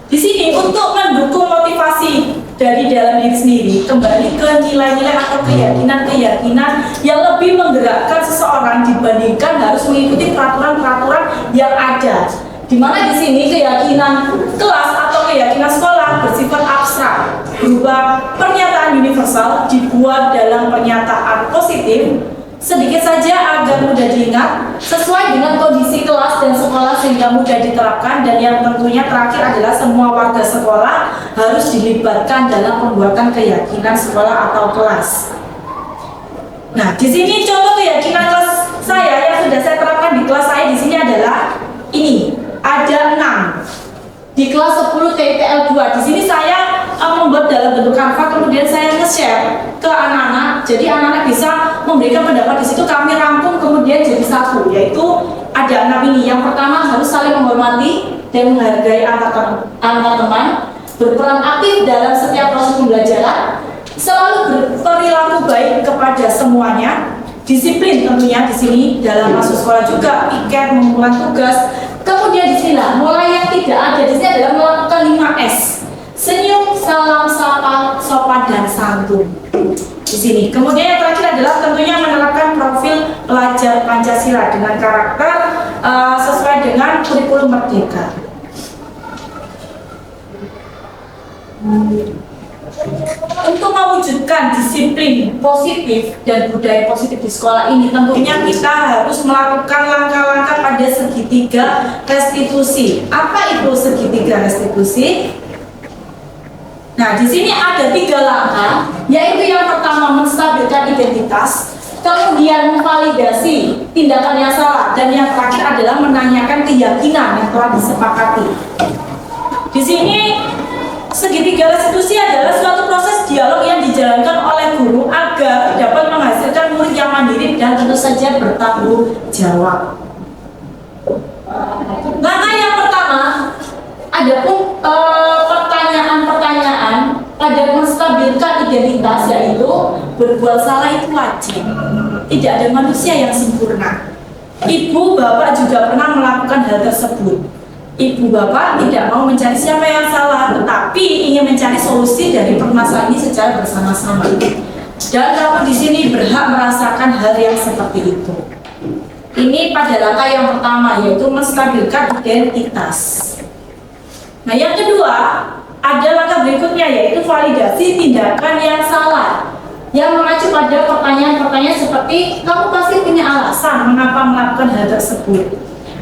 Di sini untuk mendukung motivasi dari dalam diri sendiri, kembali ke nilai-nilai atau keyakinan-keyakinan yang lebih menggerakkan seseorang dibandingkan harus mengikuti peraturan-peraturan yang ada. Di mana di sini keyakinan kelas atau keyakinan sekolah bersifat abstrak, berupa pernyataan universal dibuat dalam pernyataan positif, sedikit saja agar mudah diingat, sesuai dengan kondisi kelas dan sekolah sehingga mudah diterapkan, dan yang tentunya terakhir adalah semua warga sekolah harus dilibatkan dalam pembuatan keyakinan sekolah atau kelas. Nah, di sini contoh keyakinan kelas saya yang sudah saya terapkan di kelas saya di sini adalah ini. Ada 6 di kelas 10 TTL 2. Di sini saya membuat dalam bentuk Canva, kemudian saya nge-share ke anak-anak. Jadi anak-anak bisa memberikan pendapat di situ, kami rangkum kemudian jadi satu, yaitu ada 6 ini. Yang pertama harus saling menghormati dan menghargai antar teman, berperan aktif dalam setiap proses pembelajaran, selalu berperilaku baik kepada semuanya, disiplin tentunya di sini dalam masuk sekolah juga, piket, mengumpulkan tugas. Kemudian di sini mulai yang tidak ada di sini adalah melakukan 5S. Senyum, salam, sapa, sopan dan santun. Di sini. Kemudian yang terakhir adalah tentunya menerapkan profil pelajar Pancasila dengan karakter sesuai dengan kurikulum Merdeka. Untuk mewujudkan disiplin positif dan budaya positif di sekolah ini, tentunya kita harus melakukan langkah-langkah pada segitiga restitusi. Apa itu segitiga restitusi? Nah, di sini ada 3 langkah, yaitu yang pertama menstabilkan identitas, kemudian memvalidasi tindakan yang salah, dan yang terakhir adalah menanyakan keyakinan yang telah disepakati. Di sini segitiga restitusi adalah suatu proses dialog yang dijalankan oleh guru agar dapat menghasilkan murid yang mandiri dan tentu saja bertanggung jawab. Langkah yang pertama, adapun pertanyaan-pertanyaan pada menstabilkan identitas, yaitu berbuat salah itu wajib. Tidak ada manusia yang sempurna. Ibu, bapak juga pernah melakukan hal tersebut. Ibu bapak tidak mau mencari siapa yang salah, tetapi ingin mencari solusi dari permasalahan ini secara bersama-sama. Dan kamu di sini berhak merasakan hal yang seperti itu. Ini pada langkah yang pertama, yaitu menstabilkan identitas. Nah, yang kedua, ada langkah berikutnya, yaitu validasi tindakan yang salah, yang mengacu pada pertanyaan-pertanyaan seperti, kamu pasti punya alasan mengapa melakukan hal tersebut.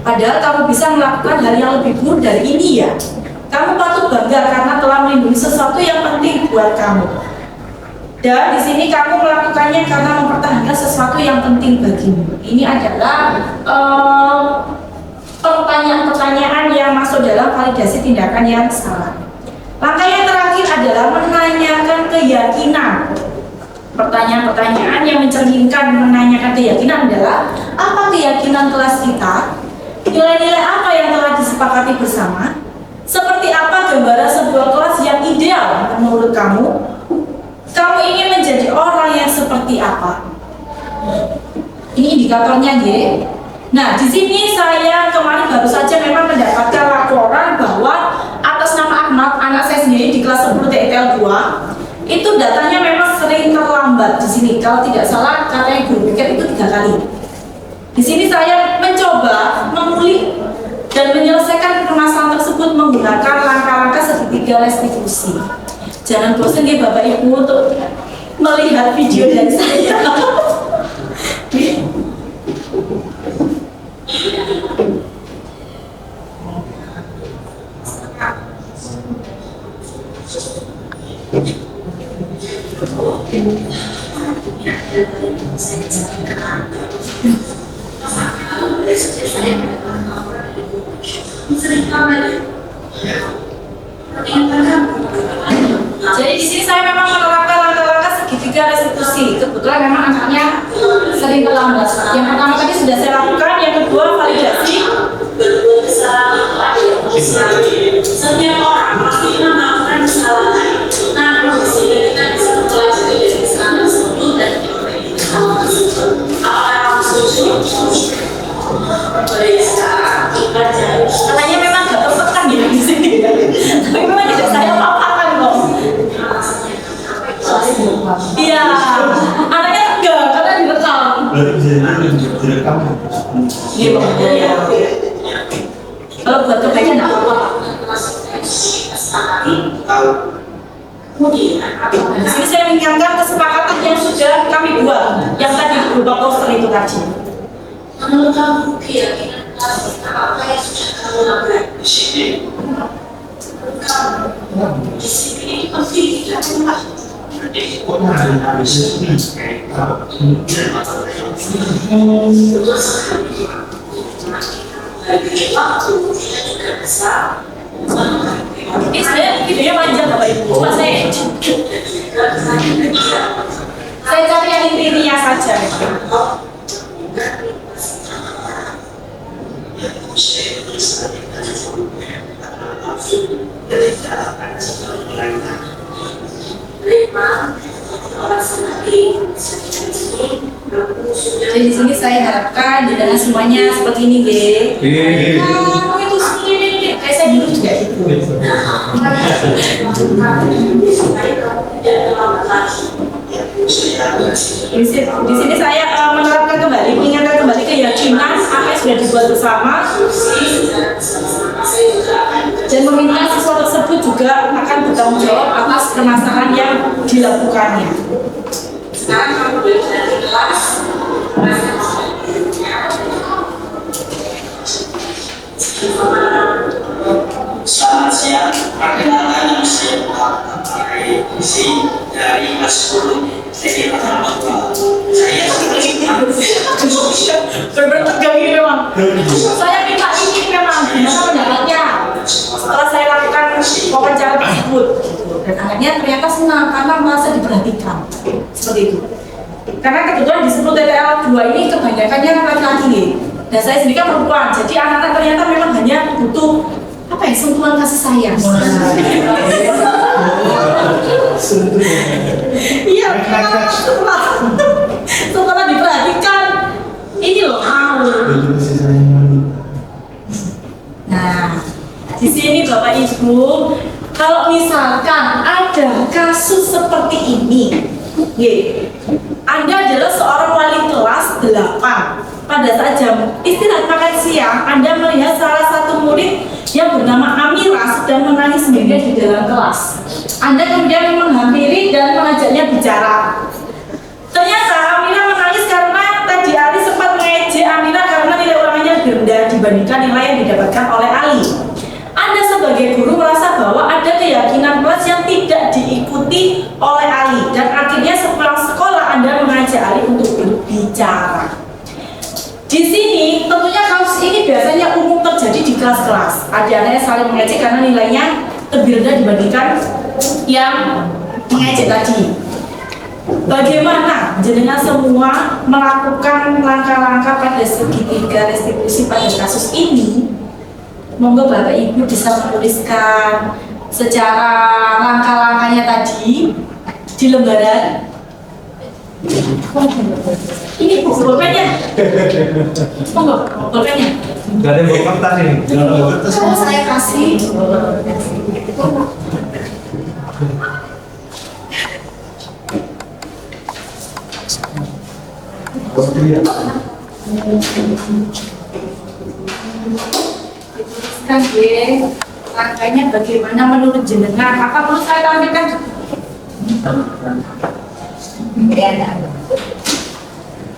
Padahal kamu bisa melakukan hal yang lebih buruk dari ini ya. Kamu patut bangga karena telah melindungi sesuatu yang penting buat kamu. Dan di sini kamu melakukannya karena mempertahankan sesuatu yang penting bagimu. Ini adalah pertanyaan-pertanyaan yang masuk dalam validasi tindakan yang salah. Langkah yang terakhir adalah menanyakan keyakinan. Pertanyaan-pertanyaan yang mencerminkan menanyakan keyakinan adalah apa keyakinan kelas kita? Nilai-nilai apa yang telah disepakati bersama? Seperti apa gambaran sebuah kelas yang ideal menurut kamu? Kamu ingin menjadi orang yang seperti apa? Ini indikatornya, G. Nah, di sini saya kemarin baru saja memang mendapatkan laporan bahwa atas nama Ahmad, anak saya sendiri di kelas 10 TTL 2, itu datanya memang sering terlambat di sini. Kalau tidak salah, katanya guru piket itu 3 kali. Di sini saya mencoba memulih dan menyelesaikan permasalahan tersebut menggunakan langkah-langkah segitiga restitusi. Jangan bosan ya Bapak Ibu untuk melihat video dari saya. Jadi di sini saya memang menerapkan langkah-langkah segitiga restitusi. Kebetulan memang anaknya sering terlambat. Yang pertama tadi sudah saya lakukan, yang kedua validasi. Setiap orang pasti melakukan kesalahan. Nah, di sini kita bisa mempelajari dari kesalahan tersebut dan apakah kamu setuju? Baik, sekarang kita cari. Katanya memang gak tertekan ya di sini. Tapi memang tidak saya paparkan kok. Iya, anaknya tegang karena direkam. Direkam. Iya, ya. Kalau buat kebaikan tidak apa-apa. Di sini saya mengingatkan kesepakatan yang sudah kami buat, yang tadi berupa poster itu tadi. Menurut kamu keyakinan apa yang sudah kamu lakukan di sini? Kamu di sini penting tidak? Ini sebenarnya videonya panjang Bapak Ibu, cuma saya cari yang intinya saja. Jadi di sini saya harapkan di dalam semuanya seperti ini, G. Kamu itu sendiri, kayak saya dulu juga gitu. Di sini saya menerapkan kembali, mengingatkan kembali keyakinan apa yang sudah dibuat bersama, dan meminta siswa tersebut juga akan bertanggung jawab atas permasalahan yang dilakukannya. Sekarang kamu belajar di kelas. Selamat siang, perkenalkan nama saya Muhammad Isi dari kelas 10 TTL 2. Saya Benar-benar tegang ini memang. Saya minta ini memang gimana pendapatnya setelah saya lakukan wawancara tersebut. Dan anaknya ternyata senang karena merasa diperhatikan. Seperti itu. Karena kebetulan di 10 TTL 2 ini kebanyakannya laki-laki. Dan saya sendiri kan perempuan, jadi anak-anak ternyata memang hanya butuh apa ya, sentuhan kasih sayang. Iya, setelah diperhatikan, ini loh mau. Nah, di sini Bapak Ibu, kalau misalkan ada kasus seperti ini, Anda adalah seorang wali kelas 8. pada saat jam istirahat makan siang, Anda melihat salah satu murid yang bernama Amira sedang menangis sendirian di dalam kelas. Anda kemudian menghampiri dan mengajaknya bicara. Ternyata Amira menangis karena tadi Ali sempat mengejek Amira karena nilai ulangannya lebih rendah dibandingkan nilai yang didapatkan oleh Ali. Anda sebagai guru merasa bahwa ada keyakinan kelas yang tidak diikuti oleh Ali dan akhirnya sepulang sekolah Anda mengajak Ali untuk berbicara. Di sini tentunya kasus ini biasanya umum terjadi di kelas-kelas. Adik-adiknya saling mengejek karena nilainya lebih rendah dibandingkan yang mengejek tadi. Bagaimana jenengan semua melakukan langkah-langkah pada segitiga restitusi pada kasus ini? Monggo Bapak Ibu bisa menuliskan secara langkah-langkahnya tadi di lembaran. Ini buku pulpennya. Monggo pulpennya. Gak ada bawa kertas ini. Oh, saya kasih. Kan gue langkahnya bagaimana menurut jenengan? Apa perlu saya tampilkan?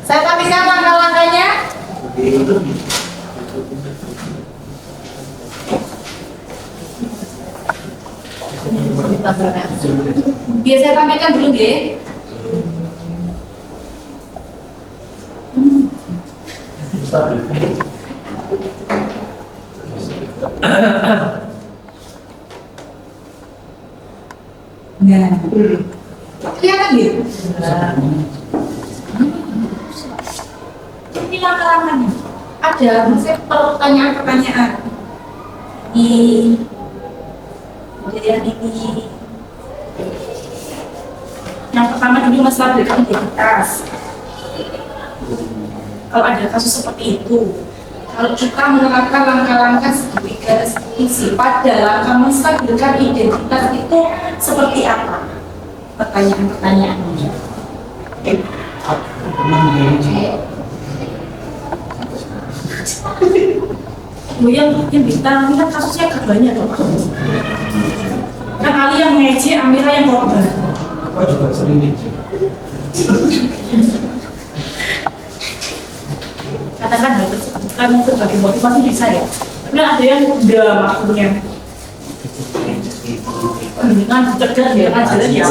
Saya tampilkan langkah-langkahnya. Biar saya tampilkan dulu, Ge. Nah, kelihatan gitu. Ini langkah-langkahnya. Ada pertanyaan-pertanyaan. Kemudian ini. Yang pertama dulu masalah identitas. Kalau ada kasus seperti itu, kalau kita menerapkan langkah-langkah segitiga restitusi pada langkah menstabilkan identitas itu seperti apa? Pertanyaan-pertanyaannya. Yang bintang ini kan kasusnya agak banyak loh. Kan Ali yang mengejek, Amira yang korban. Apa juga sering ngejek. Katakan hal tersebut bukan sebagai motivasi bisa ya. Karena ada yang udah maksudnya dengan cerdas dengan jalan ya.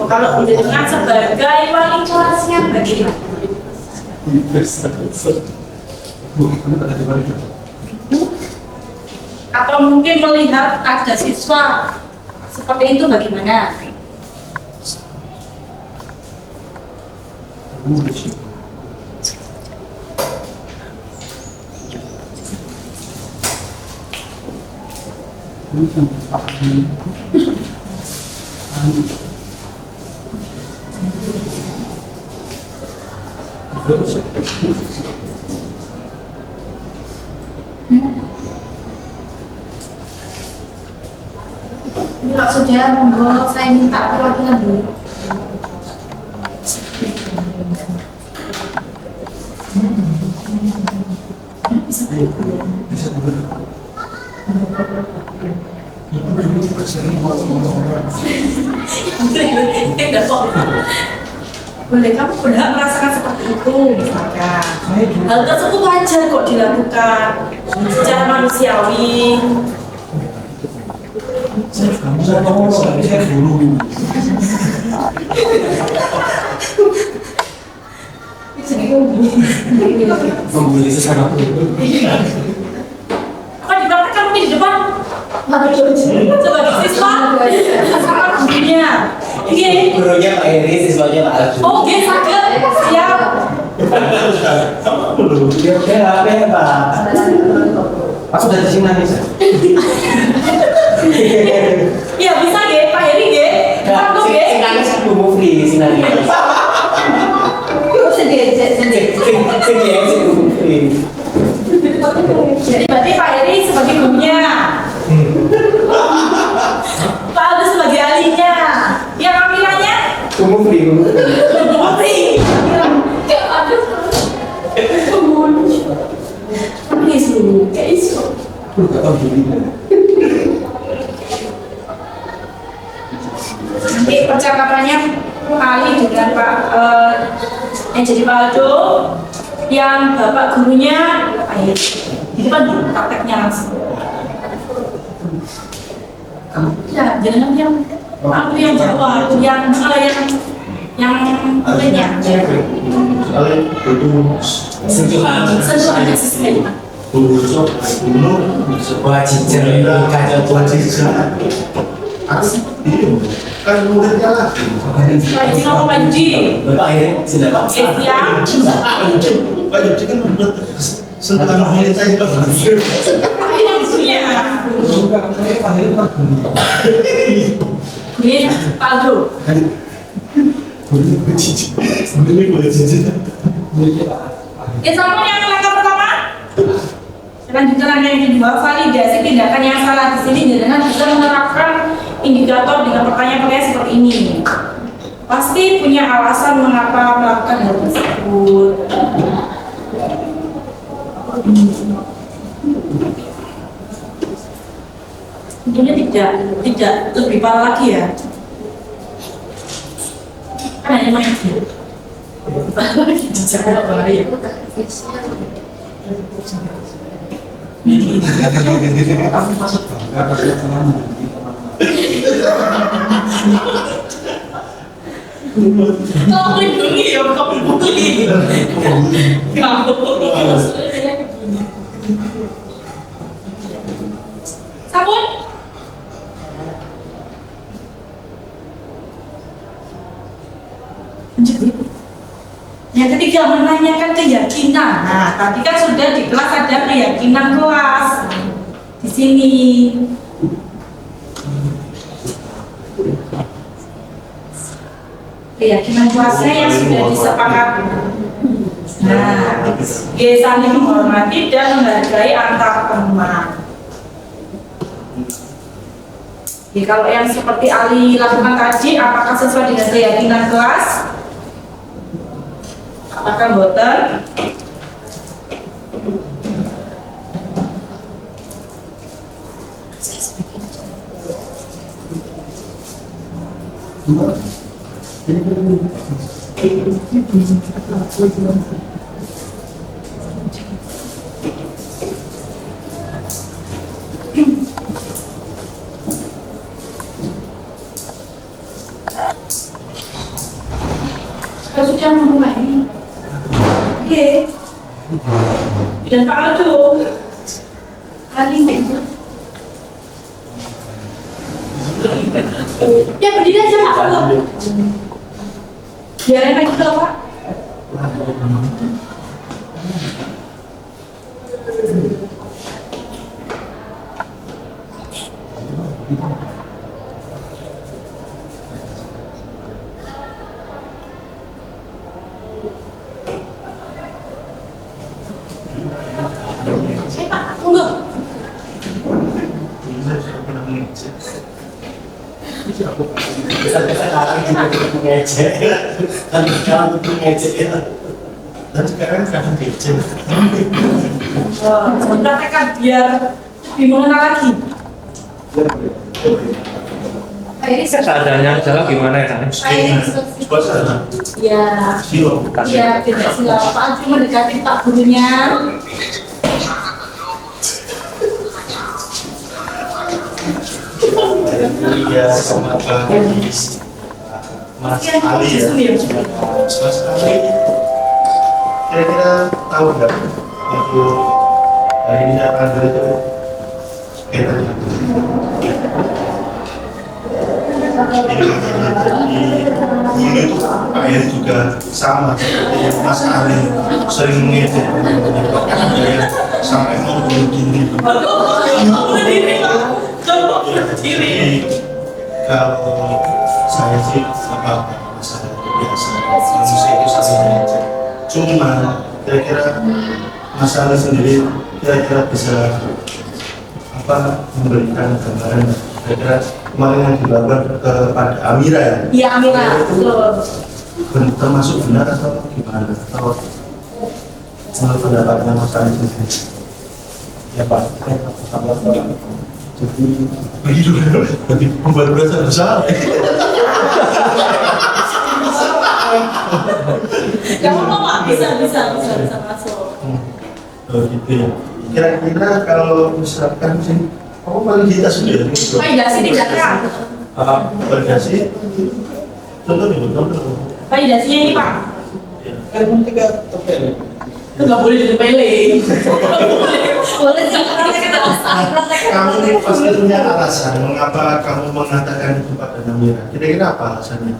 Kalau dengan sebagai wali kelasnya bagaimana? Atau mungkin melihat ada siswa seperti itu bagaimana? Pak Saudara, monggo saya minta perwakilan dulu. Boleh, kamu berhak merasakan seperti itu misalkan. Hal tersebut wajar kok dilakukan secara manusiawi. Saya dulu. Membuli sesama Apa dipraktekkan mungkin di depan? Sebagai siswa, sama gurunya. Oke. Gurunya Pak Heri, siswanya Pak Arjun. Oh, oke, sakit. Siap. Dia udah apa ya Pak? Aku udah di sini nangis. Ya bisa ge, Pak Heri ge. Sanggup ge. Si nangis aku mau free, si nangis. Jadi berarti Pak Heri sebagai gurunya, Pak Agus sebagai ahlinya, yang ambilannya Kumu free. Putri. Nanti percakapannya Ali dengan yang jadi Pak Aldo, yang bapak gurunya ayo di depan dulu prakteknya langsung. Ya, jangan yang aku yang jawab, aku yang lainnya. Soalnya itu Sentuhan. Sentuhan asisten. busuk, bunuh, Sebuah cincin kacau buat sisa. Iya, kan muridnya lagi. Panji ngomong Panji. Bapak akhirnya sudah Pak. Ya. Pak Yuji kan udah sentuhan murid saya juga berhasil. Yang punya. Ini Pak Aldo. Ini boleh cincin. Ya sama yang langkah pertama. Lanjutkan yang kedua, validasi tindakan yang salah. Di sini jangan bisa menerapkan indikator dengan pertanyaan-pertanyaan seperti ini. Pasti punya alasan mengapa melakukan hal tersebut. Tentunya tidak lebih parah lagi ya. Kan hanya main game. Jangan bahaya. Kau lindungi ya, kau lindungi. Sabun. Yang ketiga, menanyakan keyakinan. Nah, tadi kan sudah di kelas ada keyakinan kelas. Di sini. Keyakinan kelasnya yang sudah disepakati. Nah, saling menghormati dan menghargai antar teman. Jadi kalau yang seperti Ali lakukan tadi, apakah sesuai dengan keyakinan kelas? Apakah boten? Sudah memulai. Oke. Dan Pak Aldo, kali ini. Ya berdiri aja Pak Aldo. Biarin lagi dulu Pak. Tunggu. Dan sekarang kadang kecil. Praktekkan biar lebih mengenal lagi. Seadanya adalah gimana ya kan? Suasana. Ya. Silo. Ya, tidak silapan. Cuma mendekati Pak gurunya. Iya, sama Pak Mas Ali ya. Mas Ali, kira-kira tahu nggak untuk hari ini akan ada itu kita ini dulu itu Pak Eri juga sama seperti Mas Ali sering mengedit ya, sampai mau bunuh diri. Jadi kalau saya sih apa masalah biasa manusia itu saling mengejek. Cuma kira-kira masalah sendiri kira-kira bisa apa memberikan gambaran kira-kira kemarin yang dilakukan kepada Amira ya? Iya Amira, betul. Termasuk benar atau gimana? Atau menurut pendapatnya masalah itu? Ya Pak, jadi membuat merasa bersalah. Kamu mau nggak? Bisa masuk. Oh gitu ya. Kira-kira kalau misalkan sih, kamu validitas sudah? Validasi tidak kan? Validasi? Contoh nih, contoh. Validasinya ini Pak. Kan tiga topik. Itu nggak boleh ditempelin. Boleh sih. Kamu nih pasti punya alasan mengapa kamu mengatakan itu pada Namira. Kira-kira apa alasannya?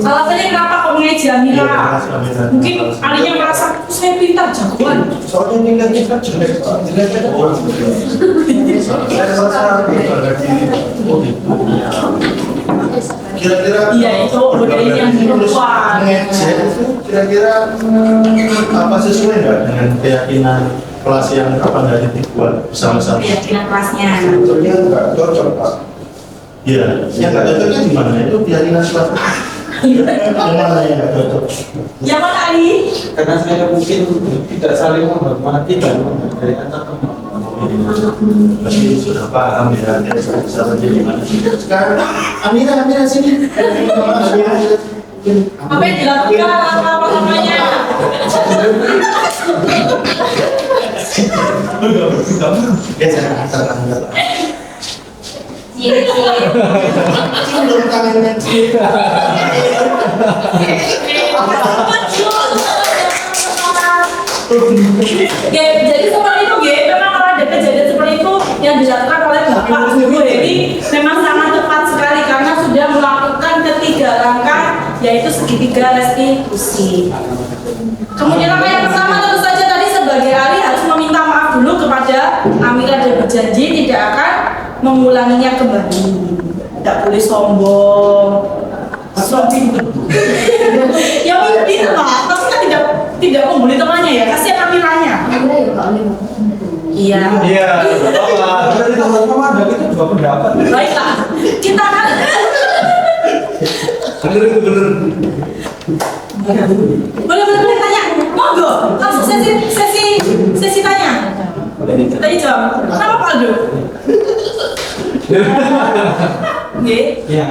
Alasannya kenapa kok mengeja Mira? Mungkin Alinya merasa saya pintar jagoan. Soalnya nilainya kan jelek, jeleknya orang. Kira-kira Iya, itu modelnya yang perempuan. mengejek itu kira-kira apa sesuai nggak dengan keyakinan kelas yang kapan hari dibuat bersama-sama? Keyakinan kelasnya. Sebetulnya nggak cocok Pak. Iya, yang nggak cocoknya di mana? Itu keyakinan kelas. Yang mana yang nggak cocok? Yang mana Ali? Karena saya mungkin tidak saling menghormati dan menghargai antar teman. Pasti sudah paham ya, salahnya di mana. Sekarang Amira sini. Apa yang dilakukan? Apa namanya? Ya, saya angkat. Iya. Belum tangannya. Jadi seperti itu, memang kalau ada kejadian seperti itu yang dilakukan oleh Bapak Guru Heri memang sangat tepat sekali karena sudah melakukan ketiga langkah yaitu segitiga restitusi. Kemudian langkah yang pertama tentu saja tadi sebagai ahli harus meminta maaf dulu kepada Amira dan berjanji tidak akan mengulanginya kembali. Tidak boleh sombong. Ya mungkin Pak, tapi kan tidak membuli temannya ya, kasihan Amiranya. Iya. Iya, dari teman-teman ada kita juga pendapat. Baiklah, kita kan. Boleh tanya, monggo, langsung sesi tanya. Tadi jawab, kenapa Pak Aldo? Ya,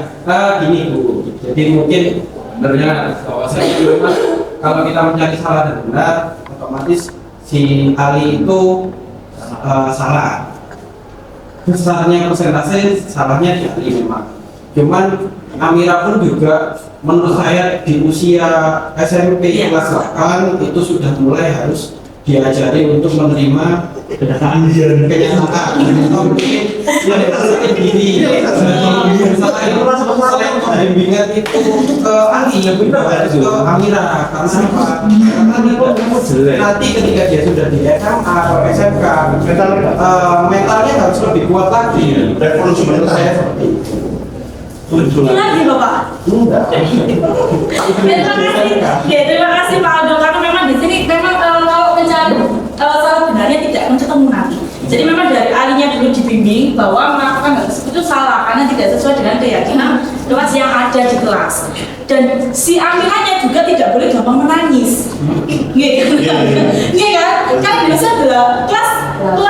gini Bu. Jadi mungkin sebenarnya bahwasanya memang kalau kita mencari salah dan benar, otomatis si Ali itu salah. Besarnya persentase salahnya di Ali memang. Cuman Amira pun juga menurut saya di usia SMP kelas 8 itu sudah mulai harus diajari untuk menerima kenyataan sakit diri. Bimbingan itu ke Ali yang benar ke Amira karena apa? Karena nanti ketika dia sudah di SMA atau SMK mentalnya harus lebih kuat lagi. Revolusi mental saya seperti itu. Lagi Bapak. Enggak. Terima kasih Pak Aldo karena memang di sini memang kalau mencari salah benarnya tidak akan ketemu nanti. Jadi memang dari ahlinya dulu dibimbing bahwa melakukan hal tersebut itu salah karena tidak sesuai dengan keyakinan kelas yang ada di kelas. Dan si Amiranya juga tidak boleh gampang menangis. Nggih kan? Kan bisa kelas 8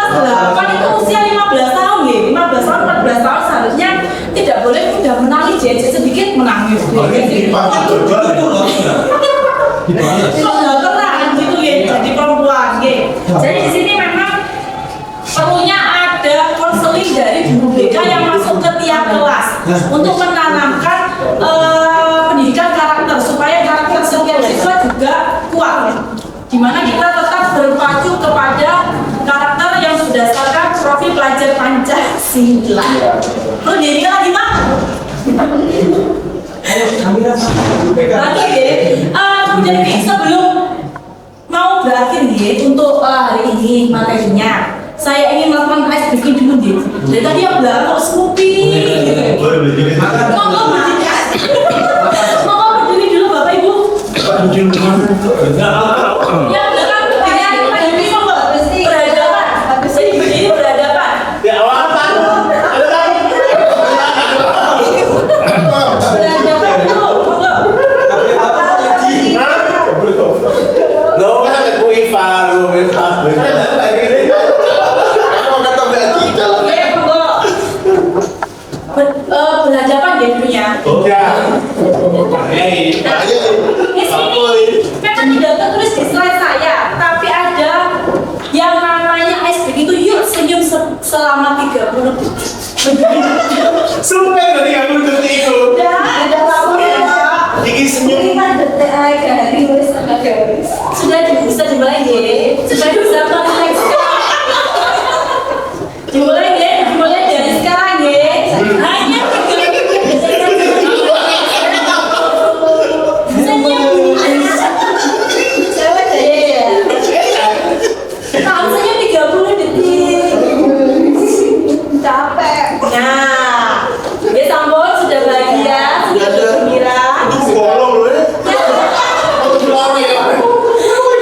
itu usia 15 tahun nggih. 15 tahun 14 tahun seharusnya tidak boleh mudah menangis jejak sedikit menangis. Terang gitu ya, jadi perempuan gitu. Jadi di sini memang perlunya ada konseling dari guru BK yang masuk ke tiap kelas untuk menanamkan pendidikan karakter supaya karakter setiap siswa juga kuat. Dimana kita tetap berpacu kepada karakter yang berdasarkan profil pelajar Pancasila. Terus jadi lagi mah? Lagi ya. Kemudian nih, sebelum mau berakhir nih untuk hari ini materinya, saya ingin melakukan ice breaking dulu nih. Dari tadi yang bilang kok Snoopy. Monggo berdiri dulu Bapak Ibu. Ya, belakang berdiri monggo. Berhadapan. Jadi berdiri berhadapan. Ya awal Pak. Berhadapan dulu, monggo. Lo kan ada Bu Iva. Oh ya. Hei, Di sini memang tidak tertulis di slide saya, tapi ada yang namanya SBG itu yuk senyum selama 30 detik. sumpah tadi aku detik itu. Ada laporan Pak. Iki senyum. Detik aja dari nulis agak garis. Sudah bisa dimulai ya, supaya bisa konteks. Dimulai ya, dimulai dari sekarang ya. Hanya 30 detik. Senyum. Cewek ya. Harusnya 30 detik. Capek. Nah, ya Sambo sudah bahagia, sudah gembira. Bolong loh.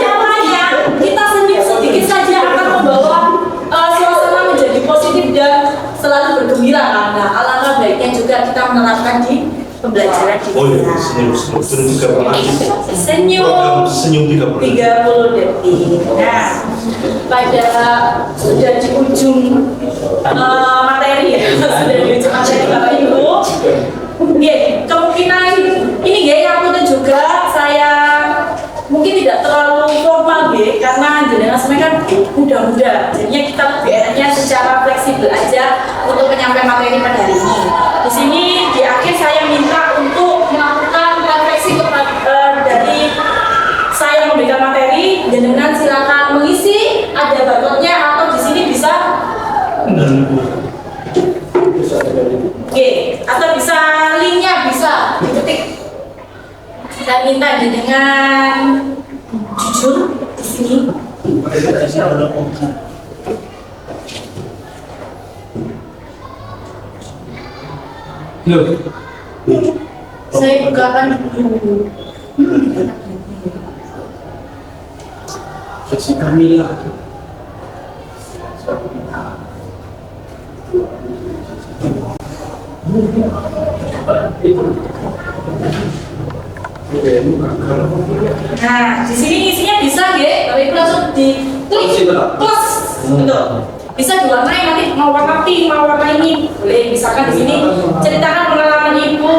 Caranya kita senyum sedikit saja akan membawa suasana menjadi positif dan selalu bergembira. Nah, alangkah baiknya juga kita menerapkan di pembelajaran di Oh iya, kita. senyum 30 menit. Senyum Senyum 30 menit. 30 detik. Nah, pada sudah di ujung materi ya, sudah di ujung materi Bapak Ibu. Oke, kemungkinan ini ya yang juga saya mungkin tidak terlalu formal ya, karena jenengan semuanya kan muda-muda. Jadinya kita lebih enaknya secara fleksibel aja untuk menyampaikan materi pada hari ini. Di sini di akhir saya minta untuk melakukan refleksi dari saya memberikan materi, jenengan silakan mengisi, ada barcode-nya atau di sini bisa oke, atau bisa linknya bisa diketik. Saya minta jenengan jujur di sini. Loh, Saya bukakan dulu. Si Kamila. Nah, di sini isinya bisa ya, Bapak Ibu langsung di klik plus, betul. Bisa diwarnai nanti mau warna pink, mau warna ini boleh. Misalkan di sini ceritakan pengalaman Ibu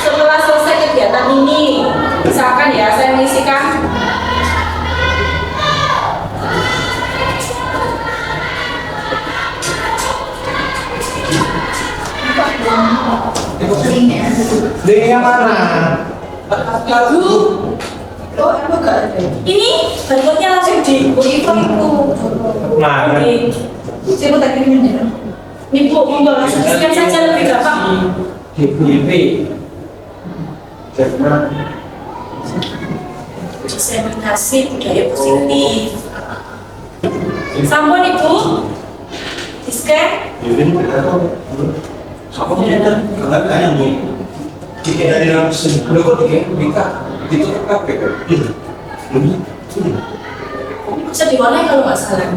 setelah selesai kegiatan ini. Misalkan ya, saya mengisikan. linknya mana? Ibu, ini barcode-nya langsung di itu. Mana? Oke. Saya mau tanya ini. Ibu, monggo langsung scan saja lebih gampang. DBP. Diseminasi budaya positif. Sampun Ibu, di scan. Ini Apa bener? Enggak kayak Bu. dari langsung. Lho kok dika ditutup kabeh kok. Bisa diwarnai kalau nggak salah.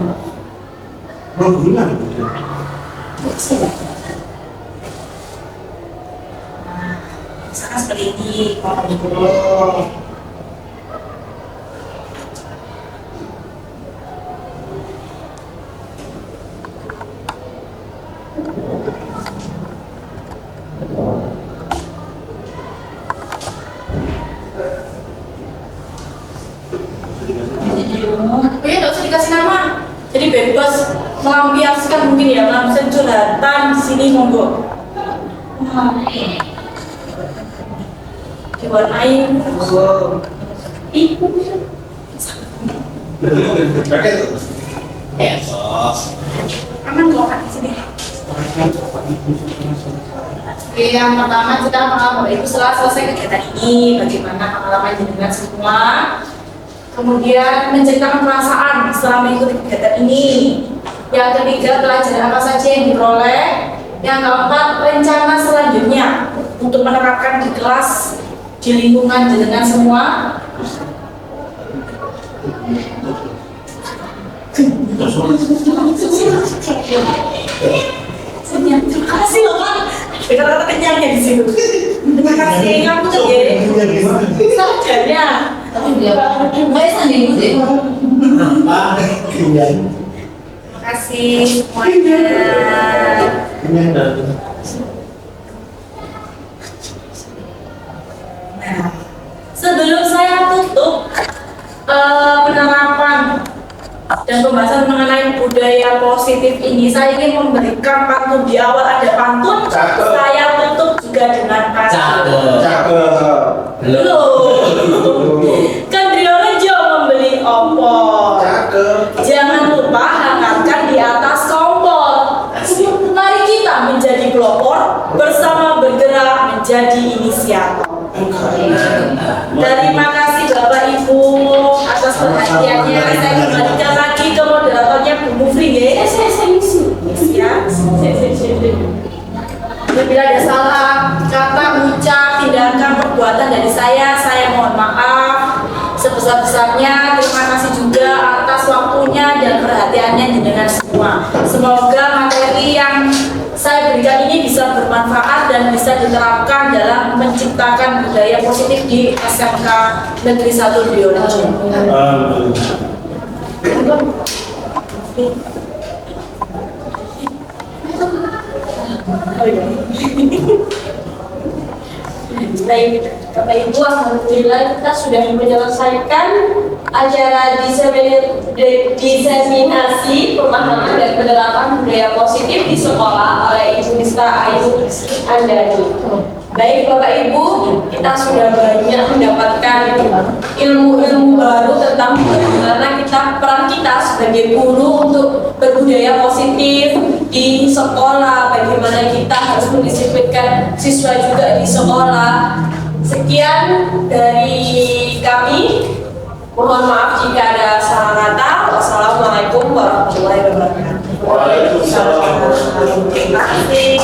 Bulan. Misalkan seperti ini, pokoknya nggak usah dikasih nama. Jadi bebas melampiaskan mungkin ya, melampiaskan curhatan di sini monggo. Diwarnai. Ibu. Aman kok Kak, di sini. Oke, yang pertama kita pengalaman Ibu setelah selesai kegiatan ini, bagaimana pengalaman jenengan semua. Kemudian menceritakan perasaan setelah mengikuti kegiatan ini. Yang ketiga, pelajaran apa saja yang diperoleh. Yang keempat, rencana selanjutnya untuk menerapkan di kelas, di lingkungan jenengan semua. Terima kasih loh Pak. Dengan kata kenyangnya di situ. Terima kasih kamu tuh ya. Sadarnya. Baik sendiri deh. Terima kasih semuanya. Sebelum saya tutup penerapan dan pembahasan mengenai budaya positif ini, saya ingin memberikan pantun di awal. Ada pantun, Cakep. saya tutup juga dengan pantun. Cakep. Kan Rio Rejo membeli opor. Cakep. Jangan lupa hangatkan di atas kompor. Mari kita menjadi pelopor, bersama bergerak menjadi inisiator. Terima kasih Bapak Ibu atas perhatiannya. Saya kembalikan lagi ke moderatornya Bu Mufri ya. Saya isi. Ya. Apabila ada salah kata, ucap, tindakan, perbuatan dari saya mohon maaf sebesar-besarnya. Terima kasih juga atas waktunya dan perhatiannya dengan semua. Semoga materi yang saya berikan ini bisa bermanfaat dan bisa diterapkan dalam menciptakan budaya positif di SMK Negeri 1 Diorejo. Baik, Bapak Ibu, alhamdulillah kita sudah menyelesaikan acara diseminasi pemahaman dan penerapan budaya positif di sekolah oleh Ibu Nista Ayu Andani. Baik Bapak Ibu, kita sudah banyak mendapatkan ilmu-ilmu baru tentang bagaimana peran kita sebagai guru untuk berbudaya positif di sekolah, bagaimana kita harus mendisiplinkan siswa juga di sekolah. Sekian dari kami. Mohon maaf jika ada salah kata. Wassalamualaikum warahmatullahi wabarakatuh. Waalaikumsalam. Terima kasih.